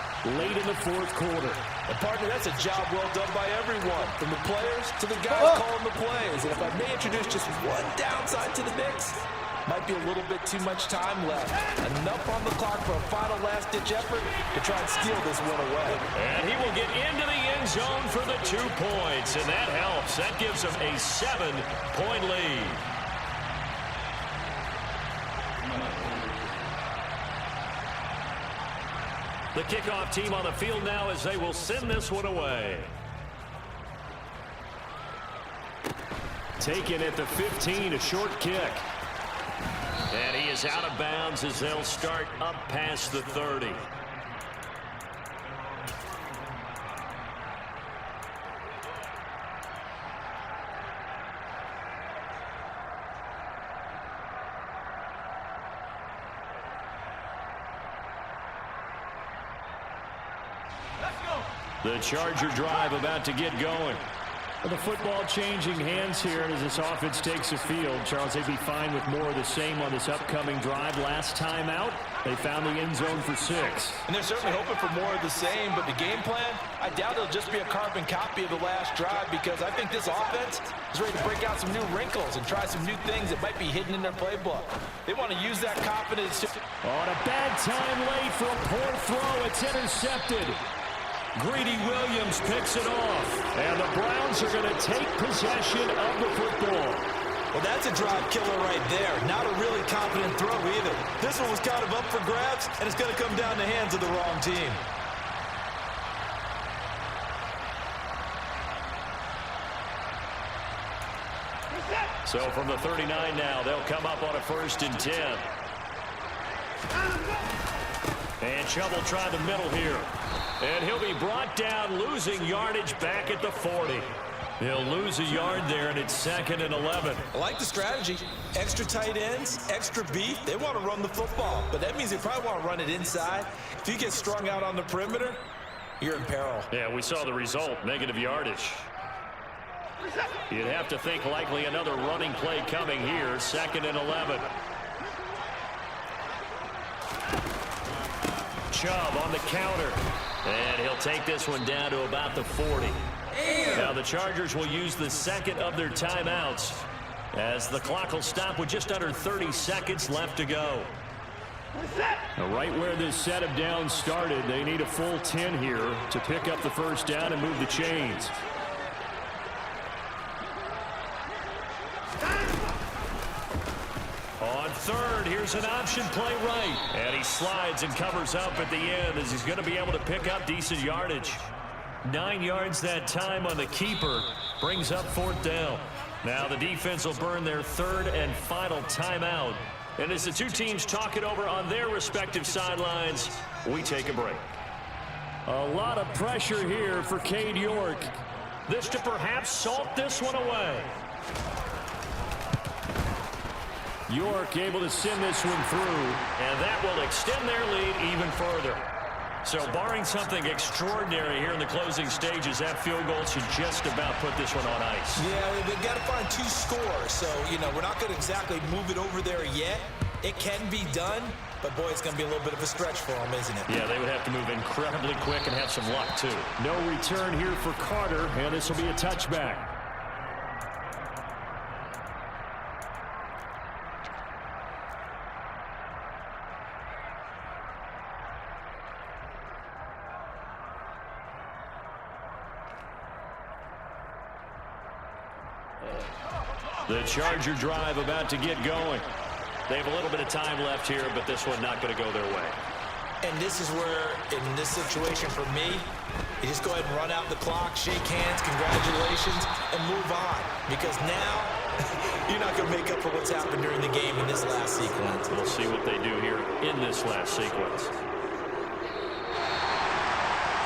late in the 4th quarter.
And, partner, that's a job well done by everyone, from the players to the guys calling the plays. And if I may introduce just one downside to the mix, might be a little bit too much time left. Enough on the clock for a final last-ditch effort to try and steal this one away.
And he will get into the end zone for the 2 points, and that helps. That gives him a 7-point lead. The kickoff team on the field now as they will send this one away. Taken at the 15, a short kick. And he is out of bounds as they'll start up past the 30. The Charger drive about to get going. Well, the football changing hands here as this offense takes the field. Charles, they'd be fine with more of the same on this upcoming drive. Last time out, they found the end zone for 6.
And they're certainly hoping for more of the same, but the game plan, I doubt it'll just be a carbon copy of the last drive, because I think this offense is ready to break out some new wrinkles and try some new things that might be hidden in their playbook. They want to use that confidence.
On a bad time late for a poor throw. It's intercepted. Greedy Williams picks it off, and the Browns are going to take possession of the football.
Well, that's a drive killer right there. Not a really confident throw either. This one was kind of up for grabs, and it's going to come down the hands of the wrong team.
So from the 39 now, they'll come up on a 1st and 10. And Chubb will try the middle here. And he'll be brought down, losing yardage back at the 40. He'll lose a yard there, and it's 2nd and 11.
I like the strategy. Extra tight ends, extra beef. They want to run the football, but that means they probably want to run it inside. If you get strung out on the perimeter, you're in peril.
Yeah, we saw the result, negative yardage. You'd have to think likely another running play coming here, 2nd and 11. Chubb on the counter. And he'll take this one down to about the 40. Now the Chargers will use the 2nd of their timeouts as the clock will stop with just under 30 seconds left to go. Now right where this set of downs started, they need a full 10 here to pick up the 1st down and move the chains. On 3rd, here's an option play right. And he slides and covers up at the end as he's going to be able to pick up decent yardage. 9 yards that time on the keeper. Brings up 4th down. Now the defense will burn their 3rd and final timeout. And as the two teams talk it over on their respective sidelines, we take a break. A lot of pressure here for Cade York. This to perhaps salt this one away. York able to send this one through, and that will extend their lead even further. So barring something extraordinary here in the closing stages, that field goal should just about put this one on ice.
Yeah, they've got to find 2 scores, so, we're not going to exactly move it over there yet. It can be done, but, boy, it's going to be a little bit of a stretch for them, isn't it?
Yeah, they would have to move incredibly quick and have some luck, too. No return here for Carter, and this will be a touchback. The Charger drive about to get going. They have a little bit of time left here, but this one not going to go their way.
And this is where, in this situation for me, you just go ahead and run out the clock, shake hands, congratulations, and move on. Because now, you're not going to make up for what's happened during the game in this last sequence.
We'll see what they do here in this last sequence.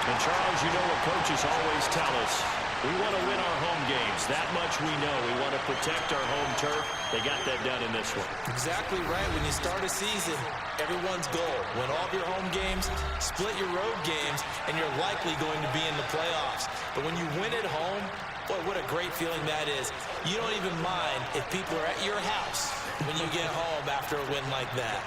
And Charles, you know what coaches always tell us. We want to win our home games. That much we know. We want to protect our home turf. They got that done in this one.
Exactly right. When you start a season, everyone's goal. Win all of your home games, split your road games, and you're likely going to be in the playoffs. But when you win at home, boy, what a great feeling that is. You don't even mind if people are at your house when you get home after a win like that.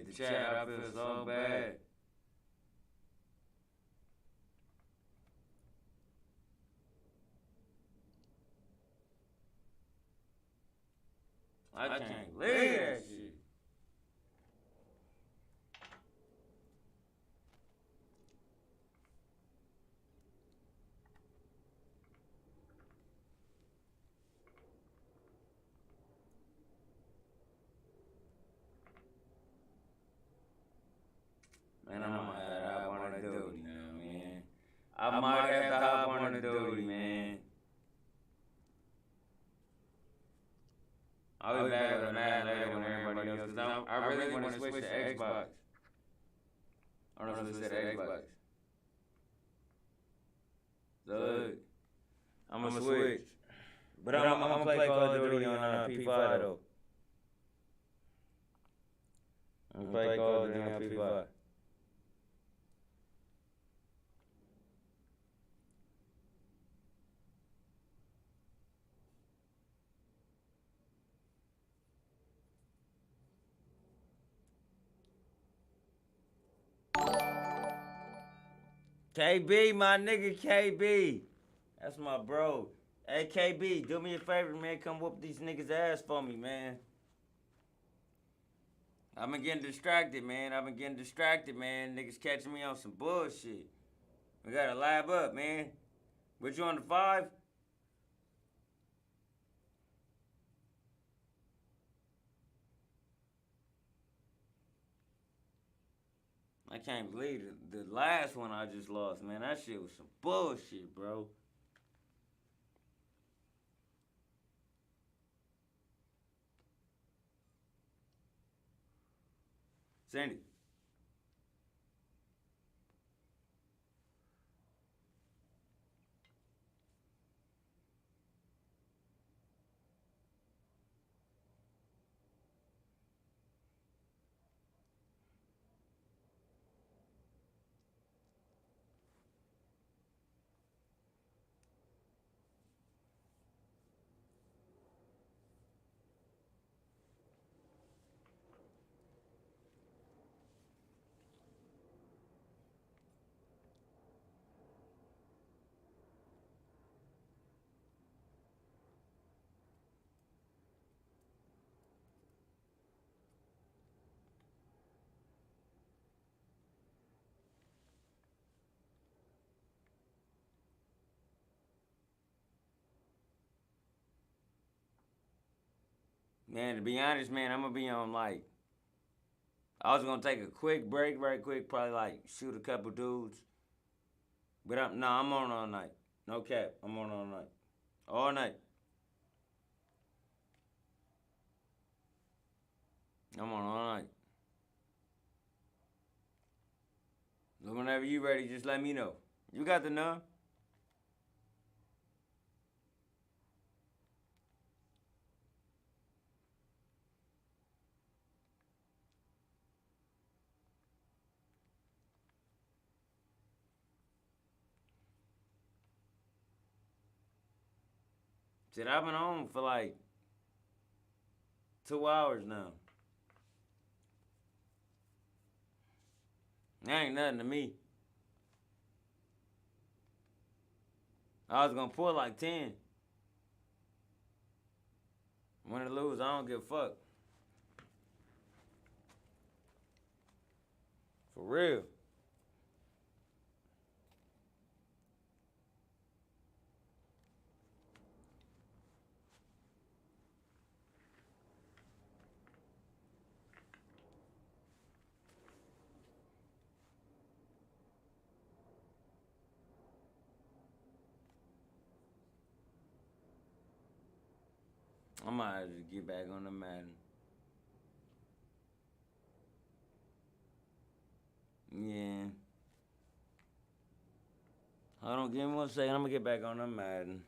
The chat, I feel so bad. I can't believe that shit. I might have to hop on the duty, man. I'll be back with a Madden later when everybody else, because I really want to switch to Xbox. I don't know if it's to Xbox. So, I'm going to switch. But I'm going to play Call of Duty on P5 though. I'm going to play Call of Duty on P5. KB, my nigga KB. That's my bro. Hey KB, do me a favor, man. Come whoop these niggas' ass for me, man. I've been getting distracted, man. Niggas catching me on some bullshit. We gotta lab up, man. What you on the 5? I can't believe it. The last one I just lost, man. That shit was some bullshit, bro. Sandy. Man, to be honest, man, I'm gonna be on like, I was gonna take a quick break, right quick, probably like shoot a couple dudes. But I'm on all night. No cap, I'm on all night. All night. I'm on all night. So whenever you ready, just let me know. You got the number. Shit, I've been on for like 2 hours now. That ain't nothing to me. I was gonna pull like 10. Win or lose, I don't give a fuck. For real. I might have to get back on the Madden. Yeah. Hold on, give me 1 second. I'm gonna get back on the Madden.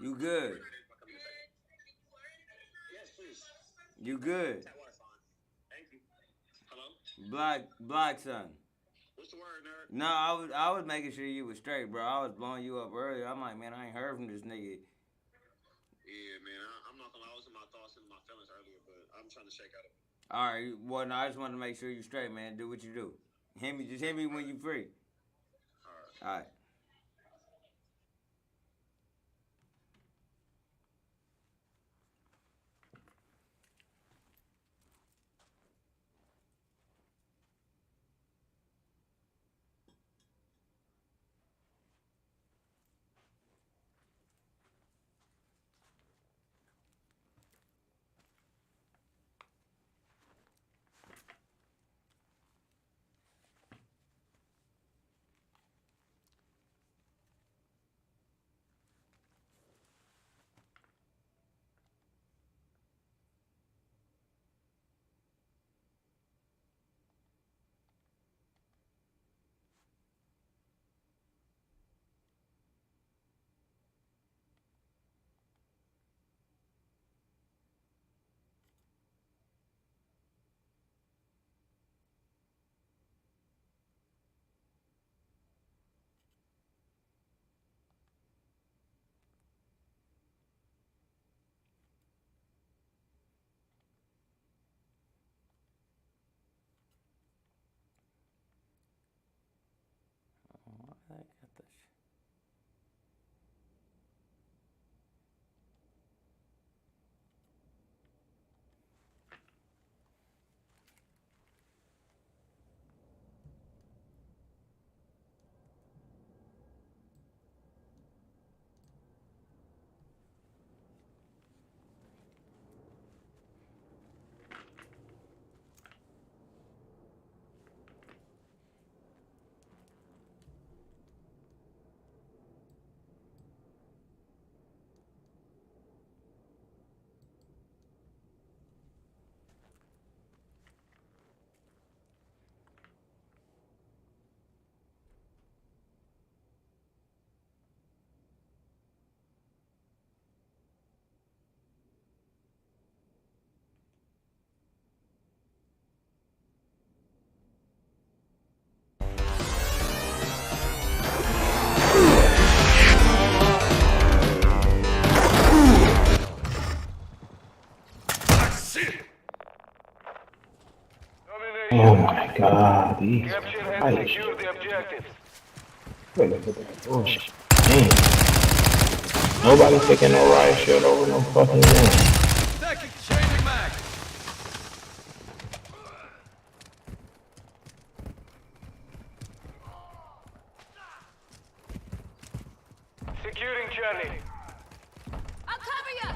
You good? You good? Black son.
What's the word, nerd?
No, I was making sure you was straight, bro. I was blowing you up earlier. I'm like, man, I ain't heard from this nigga.
Yeah, man. I'm not gonna lie. I was in my thoughts and my feelings earlier, but I'm trying to shake out of it.
All right, well, no, I just wanted to make sure you straight, man. Do what you do. Just hit me when you free. All right. I got this.
Oh my God, these
Capture and
guys.
secure the objectives.
Look at that bullshit. Damn. Nobody taking no riot shield over no fucking gun.
Changing mag. Securing Charlie.
I'll cover you.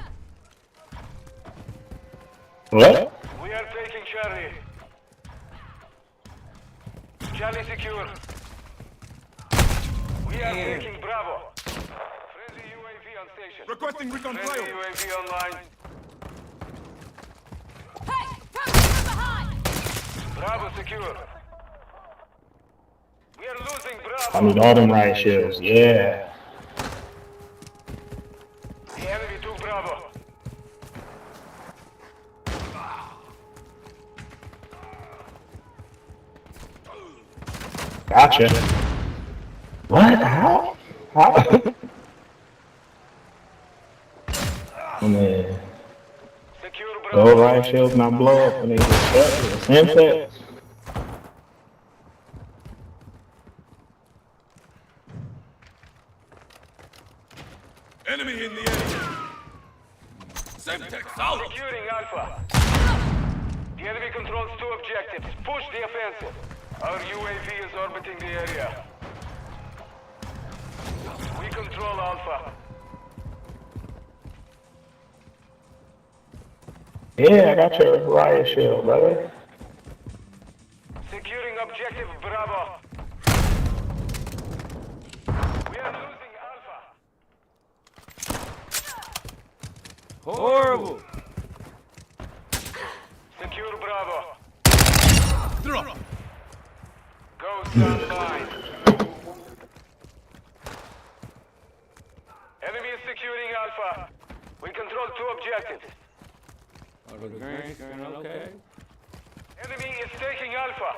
What?
We are taking Charlie. Charlie secure. We are taking Bravo. Friendly UAV on station.
Requesting recon
Friendly
flyover.
UAV online.
Hey, come from behind.
Bravo secure. We are losing Bravo.
I need all them riot shields. Yeah.
The enemy took Bravo.
Gotcha. What? How? How? Oh, man.
Secure
Those
Bravo.
riot shields not blow up when they get stuck. Semtex.
Enemy in the area. Semtex solid.
Securing Alpha. The enemy controls 2 objectives. Push the offensive. Our UAV is orbiting the area. We control Alpha.
Yeah, I got your riot shield, brother.
Securing objective Bravo. We are losing Alpha.
Horrible.
Secure Bravo.
Drop.
Ghost online. Enemy is securing Alpha. two objectives.
Oh, the green screen, okay.
Enemy is taking Alpha.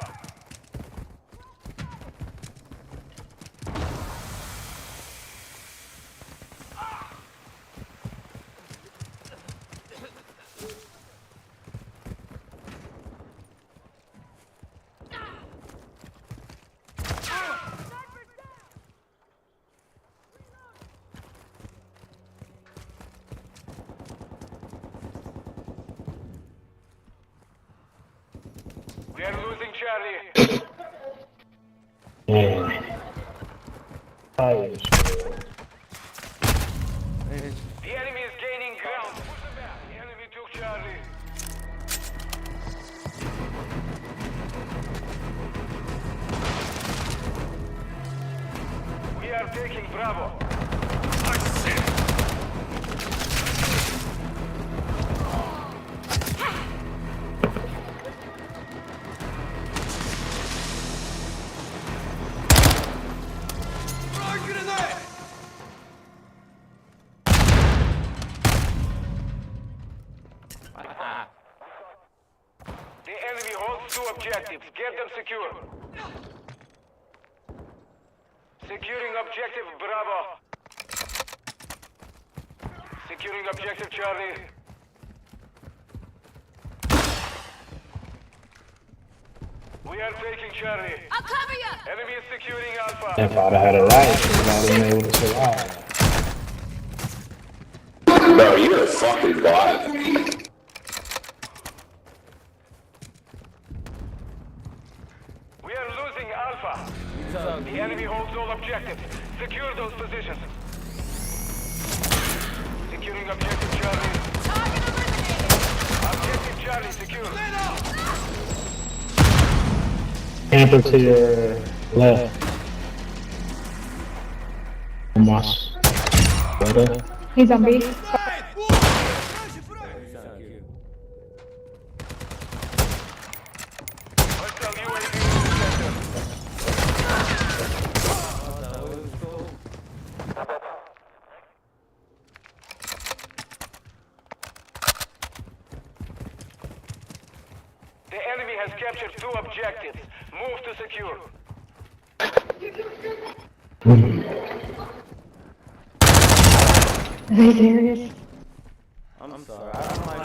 We are losing Charlie.
Yeah. Fire.
The enemy is gaining ground. The enemy took Charlie. We are taking Bravo. The enemy holds two objectives. Get them secure. Securing objective Bravo. Securing objective Charlie. We are taking Charlie.
I'll cover you!
Enemy is securing Alpha.
If I'd have had a right, she would have been able to survive.
Bro, you're a fucking bot.
We are losing Alpha. The enemy holds all objectives. Secure those positions. Securing objective Charlie.
Target eliminated!
Objective Charlie secure.
Camper to your left. Almost. Better.
He's on B.
Hostile UAV in the center. The enemy has captured two objectives. Move to secure.
Are they serious?
I'm sorry, I don't like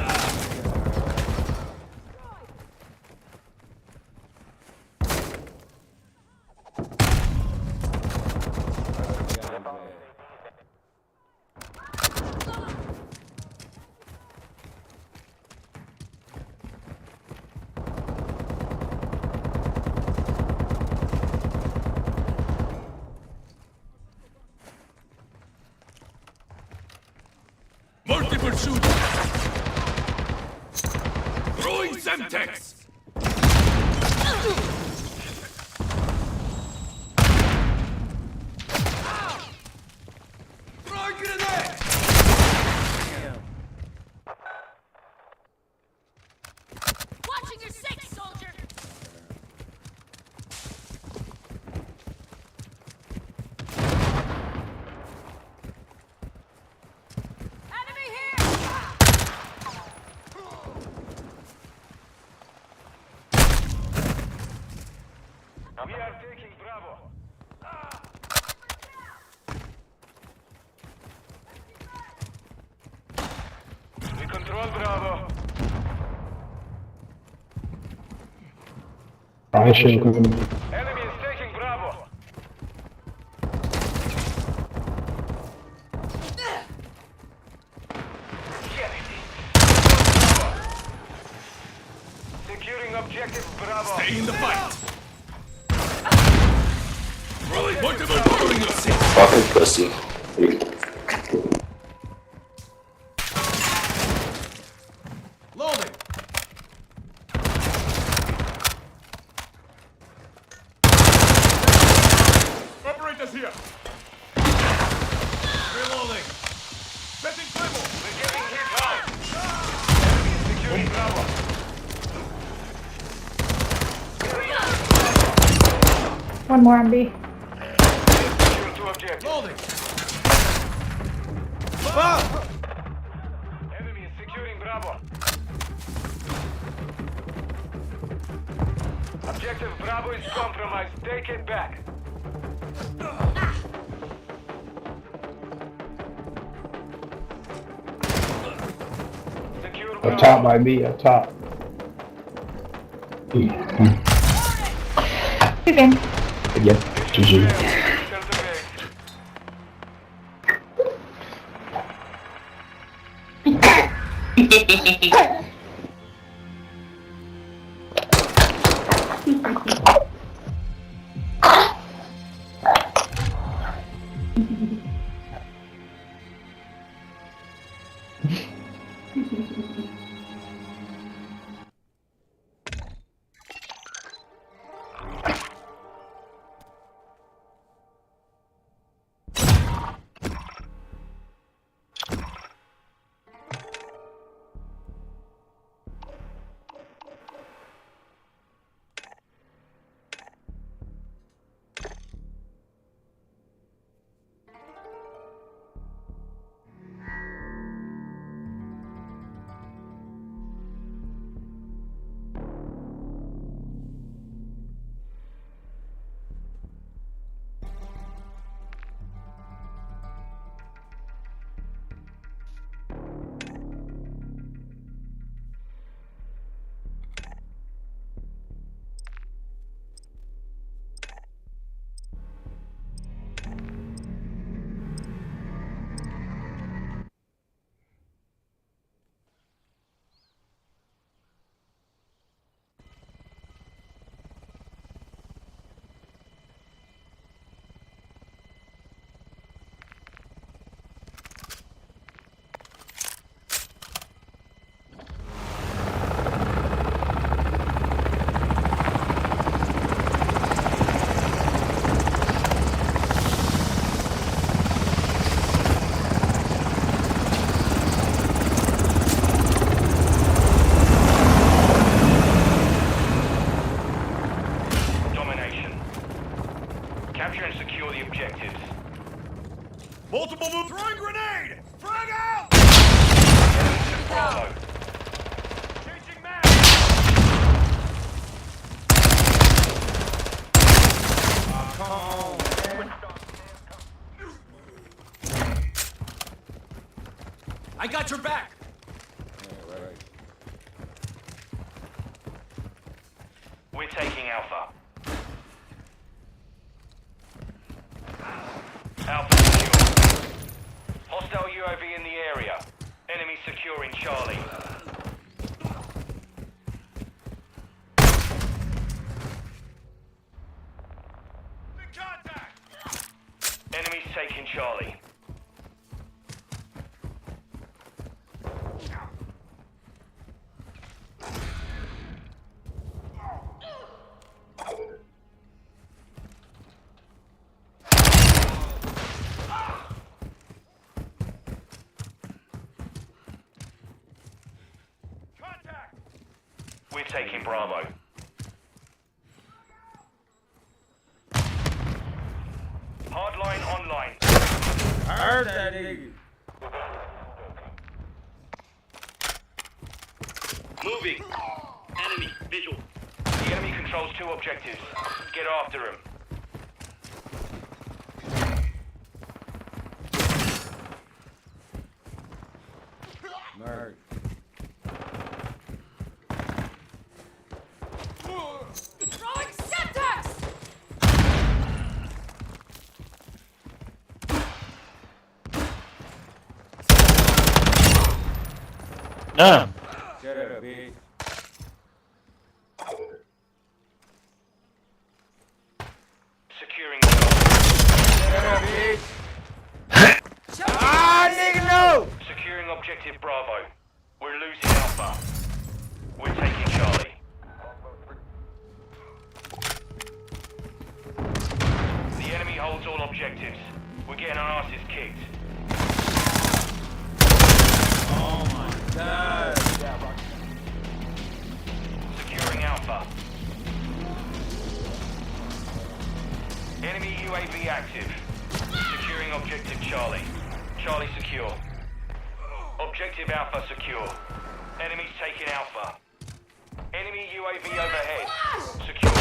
Multiple shooters. Throwing Semtex. Throw grenade.
Watching your six, soldier! Enemy here!
We are taking Bravo. We control Bravo.
I should go.
Enemy is taking Bravo. Get it. Securing objective Bravo.
Stay in the fight. Rolling multiple throwing your six.
Fucking pussy.
Loading. Operators here. Reloading. Setting thermal.
We're getting hit hard. Enemy is securing Bravo.
One more on B.
Secure two objectives.
Loading.
Enemy Objective Bravo is compromised. Take it back. Secure Bravo.
Up top by me, up top.
Again.
Again. GG.
Tell the base. Capture and secure the objectives.
Multiple move. Throwing grenade. Frag out.
Enemy to Bravo.
Changing mag.
Come on, man.
I got your back.
We're taking Alpha. Alpha secure. Hostile UAV in the area. Enemy securing Charlie.
In contact.
Enemies taking Charlie. We're taking Bravo. Hardline online.
I heard that nigga.
Moving. Enemy visual. The enemy controls 2 objectives. Get after him.
Merc.
Throwing Semtex!
Nah.
Shut up, bitch.
Securing
Shut up, bitch. Ah, nigga, no!
Securing objective Bravo. We're losing Alpha. We're taking Charlie. The enemy holds all objectives. We're getting our asses kicked.
Oh my god.
Securing Alpha. Enemy UAV active. Securing objective Charlie. Charlie secure. Objective Alpha secure. Enemies taking Alpha. Enemy UAV overhead. Secure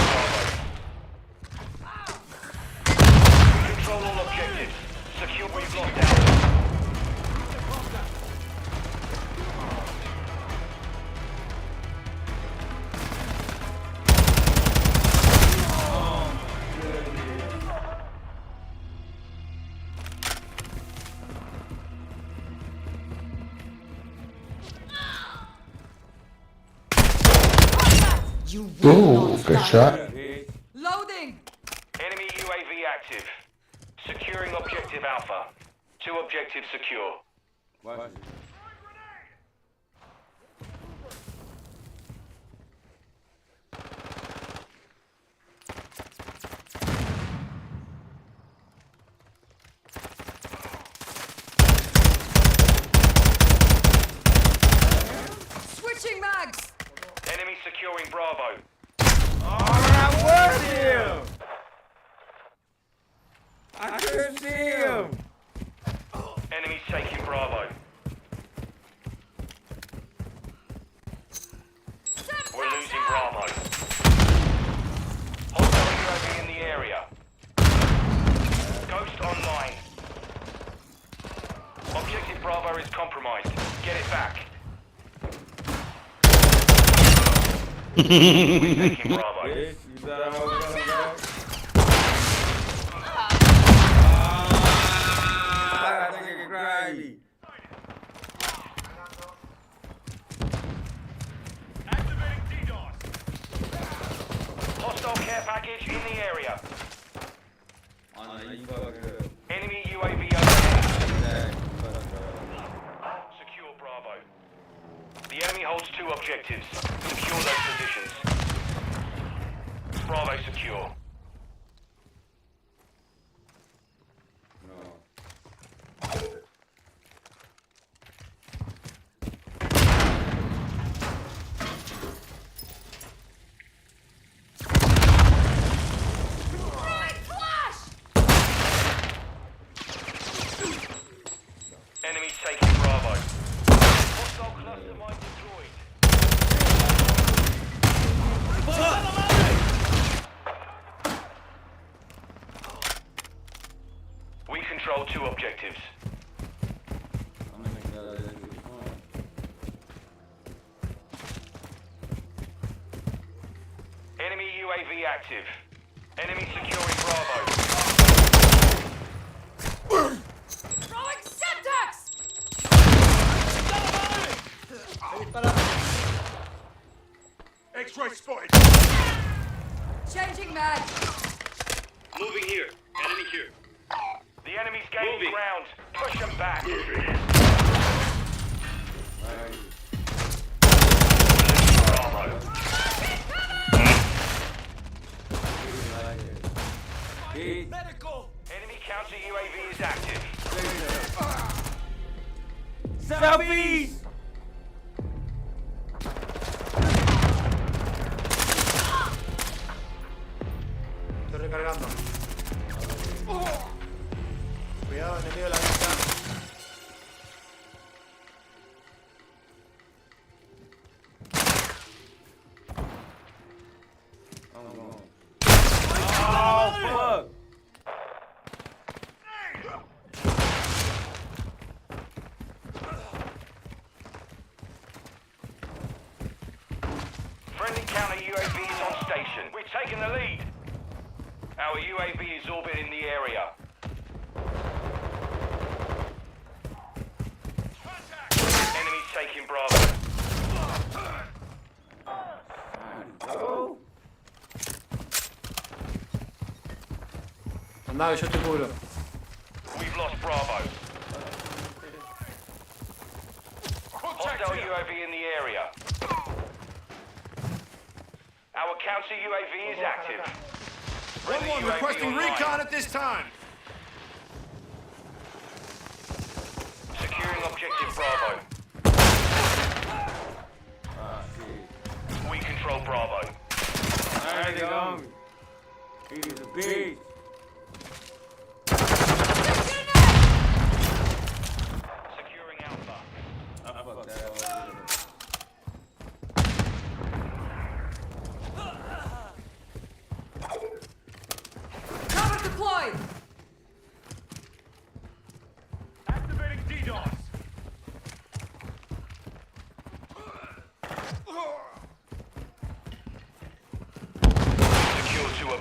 control all objectives. Secure we've lost Alpha.
Ooh, good shot.
Loading!
Enemy UAV active. Securing objective Alpha. 2 objectives secure.
Switching mags!
Enemy securing Bravo.
I couldn't see him.
Enemies taking Bravo. We're losing Bravo. Hostile UAV in the area. Ghost online. Objective Bravo is compromised. Get it back. We're taking Bravo.
Bitch, you thought I was gonna go? I think it crazy.
Activating DDoS.
Hostile care package in the area.
Oh, no, you fucking up.
Enemy UAV overhead. Secure Bravo. The enemy holds 2 objectives. Secure those positions. Bravo secure. Enemies taking Bravo. Hostile cluster mine deployed. We control 2 objectives.
I'm gonna make that
Enemy UAV active. Enemy securing Bravo.
Throwing Semtex!
X-ray spotted.
Changing mag!
Moving here. Enemy here. The enemy's gaining ground. Push them back. Bravo.
Medical!
Enemy counter UAV is active.
Southeast!
Estoy recargando. Cuidado, enemigo de la vista.
Oh, fuck!
Friendly counter UAV is on station. We're taking the lead. Our UAV is orbiting the area. Enemies taking Bravo.
Oh.
Andá, yo te cubro.
We've lost Bravo. Hostile UAV in the area. Our counter UAV is active. Friendly UAV
Requesting
online.
recon at this time.
Securing objective Bravo. We control Bravo.
Alright, they on me. He's a bitch.
Securing Alpha.
Fuck that.
Cover deployed!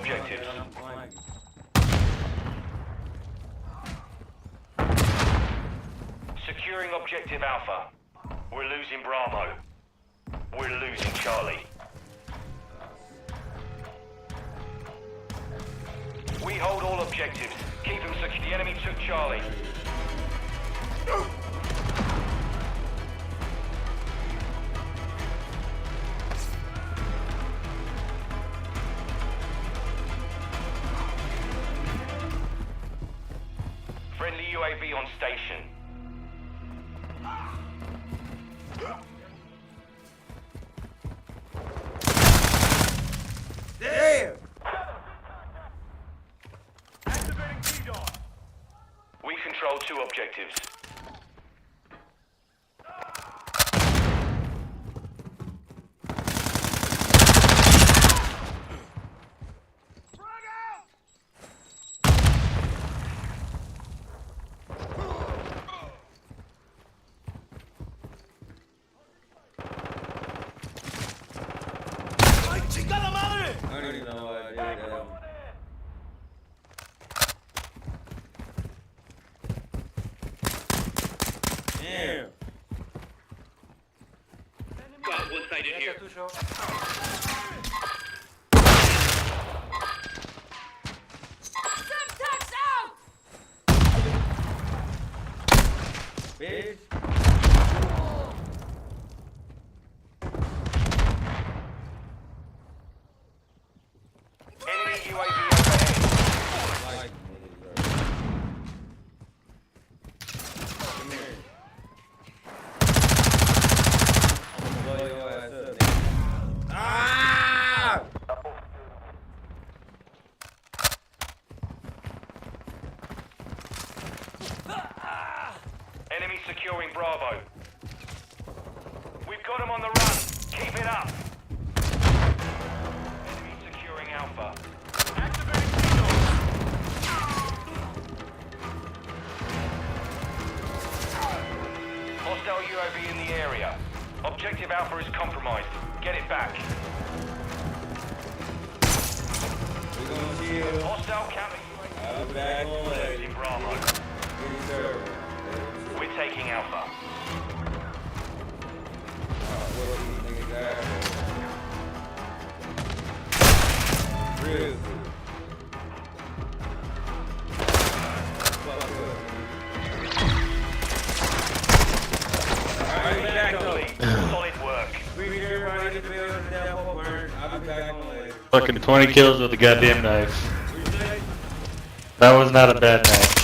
objectives. Securing objective Alpha. We're losing Bravo. We're losing Charlie. We hold all objectives. Keep them secure. The enemy took Charlie. Friendly UAV on station.
Damn!
Activating T-Dog.
We control 2 objectives.
I don't even know why I did that. Damn.
Got one sighted here.
Semtex out!
Bitch.
Enemy UAV overhead.
Like niggas, bro. Come here. I'm gonna blow your ass up, nigga. Ah!
Enemy securing Bravo. We've got him on the run. Keep it up. Enemy securing Alpha.
Activating T-Dog.
Hostile UAV in the area. Objective Alpha is compromised. Get it back.
We gonna chill.
Hostile counter UAV
I'll be back on later.
in Bravo.
Get served.
We're taking Alpha.
What are these niggas at? Real good. Fuck up. Alright, we back though.
Solid work.
We need everybody in the building to that whole burn. I'll be back on later.
Fucking 20 kills with a goddamn knife.
What you say?
That was not a bad knife.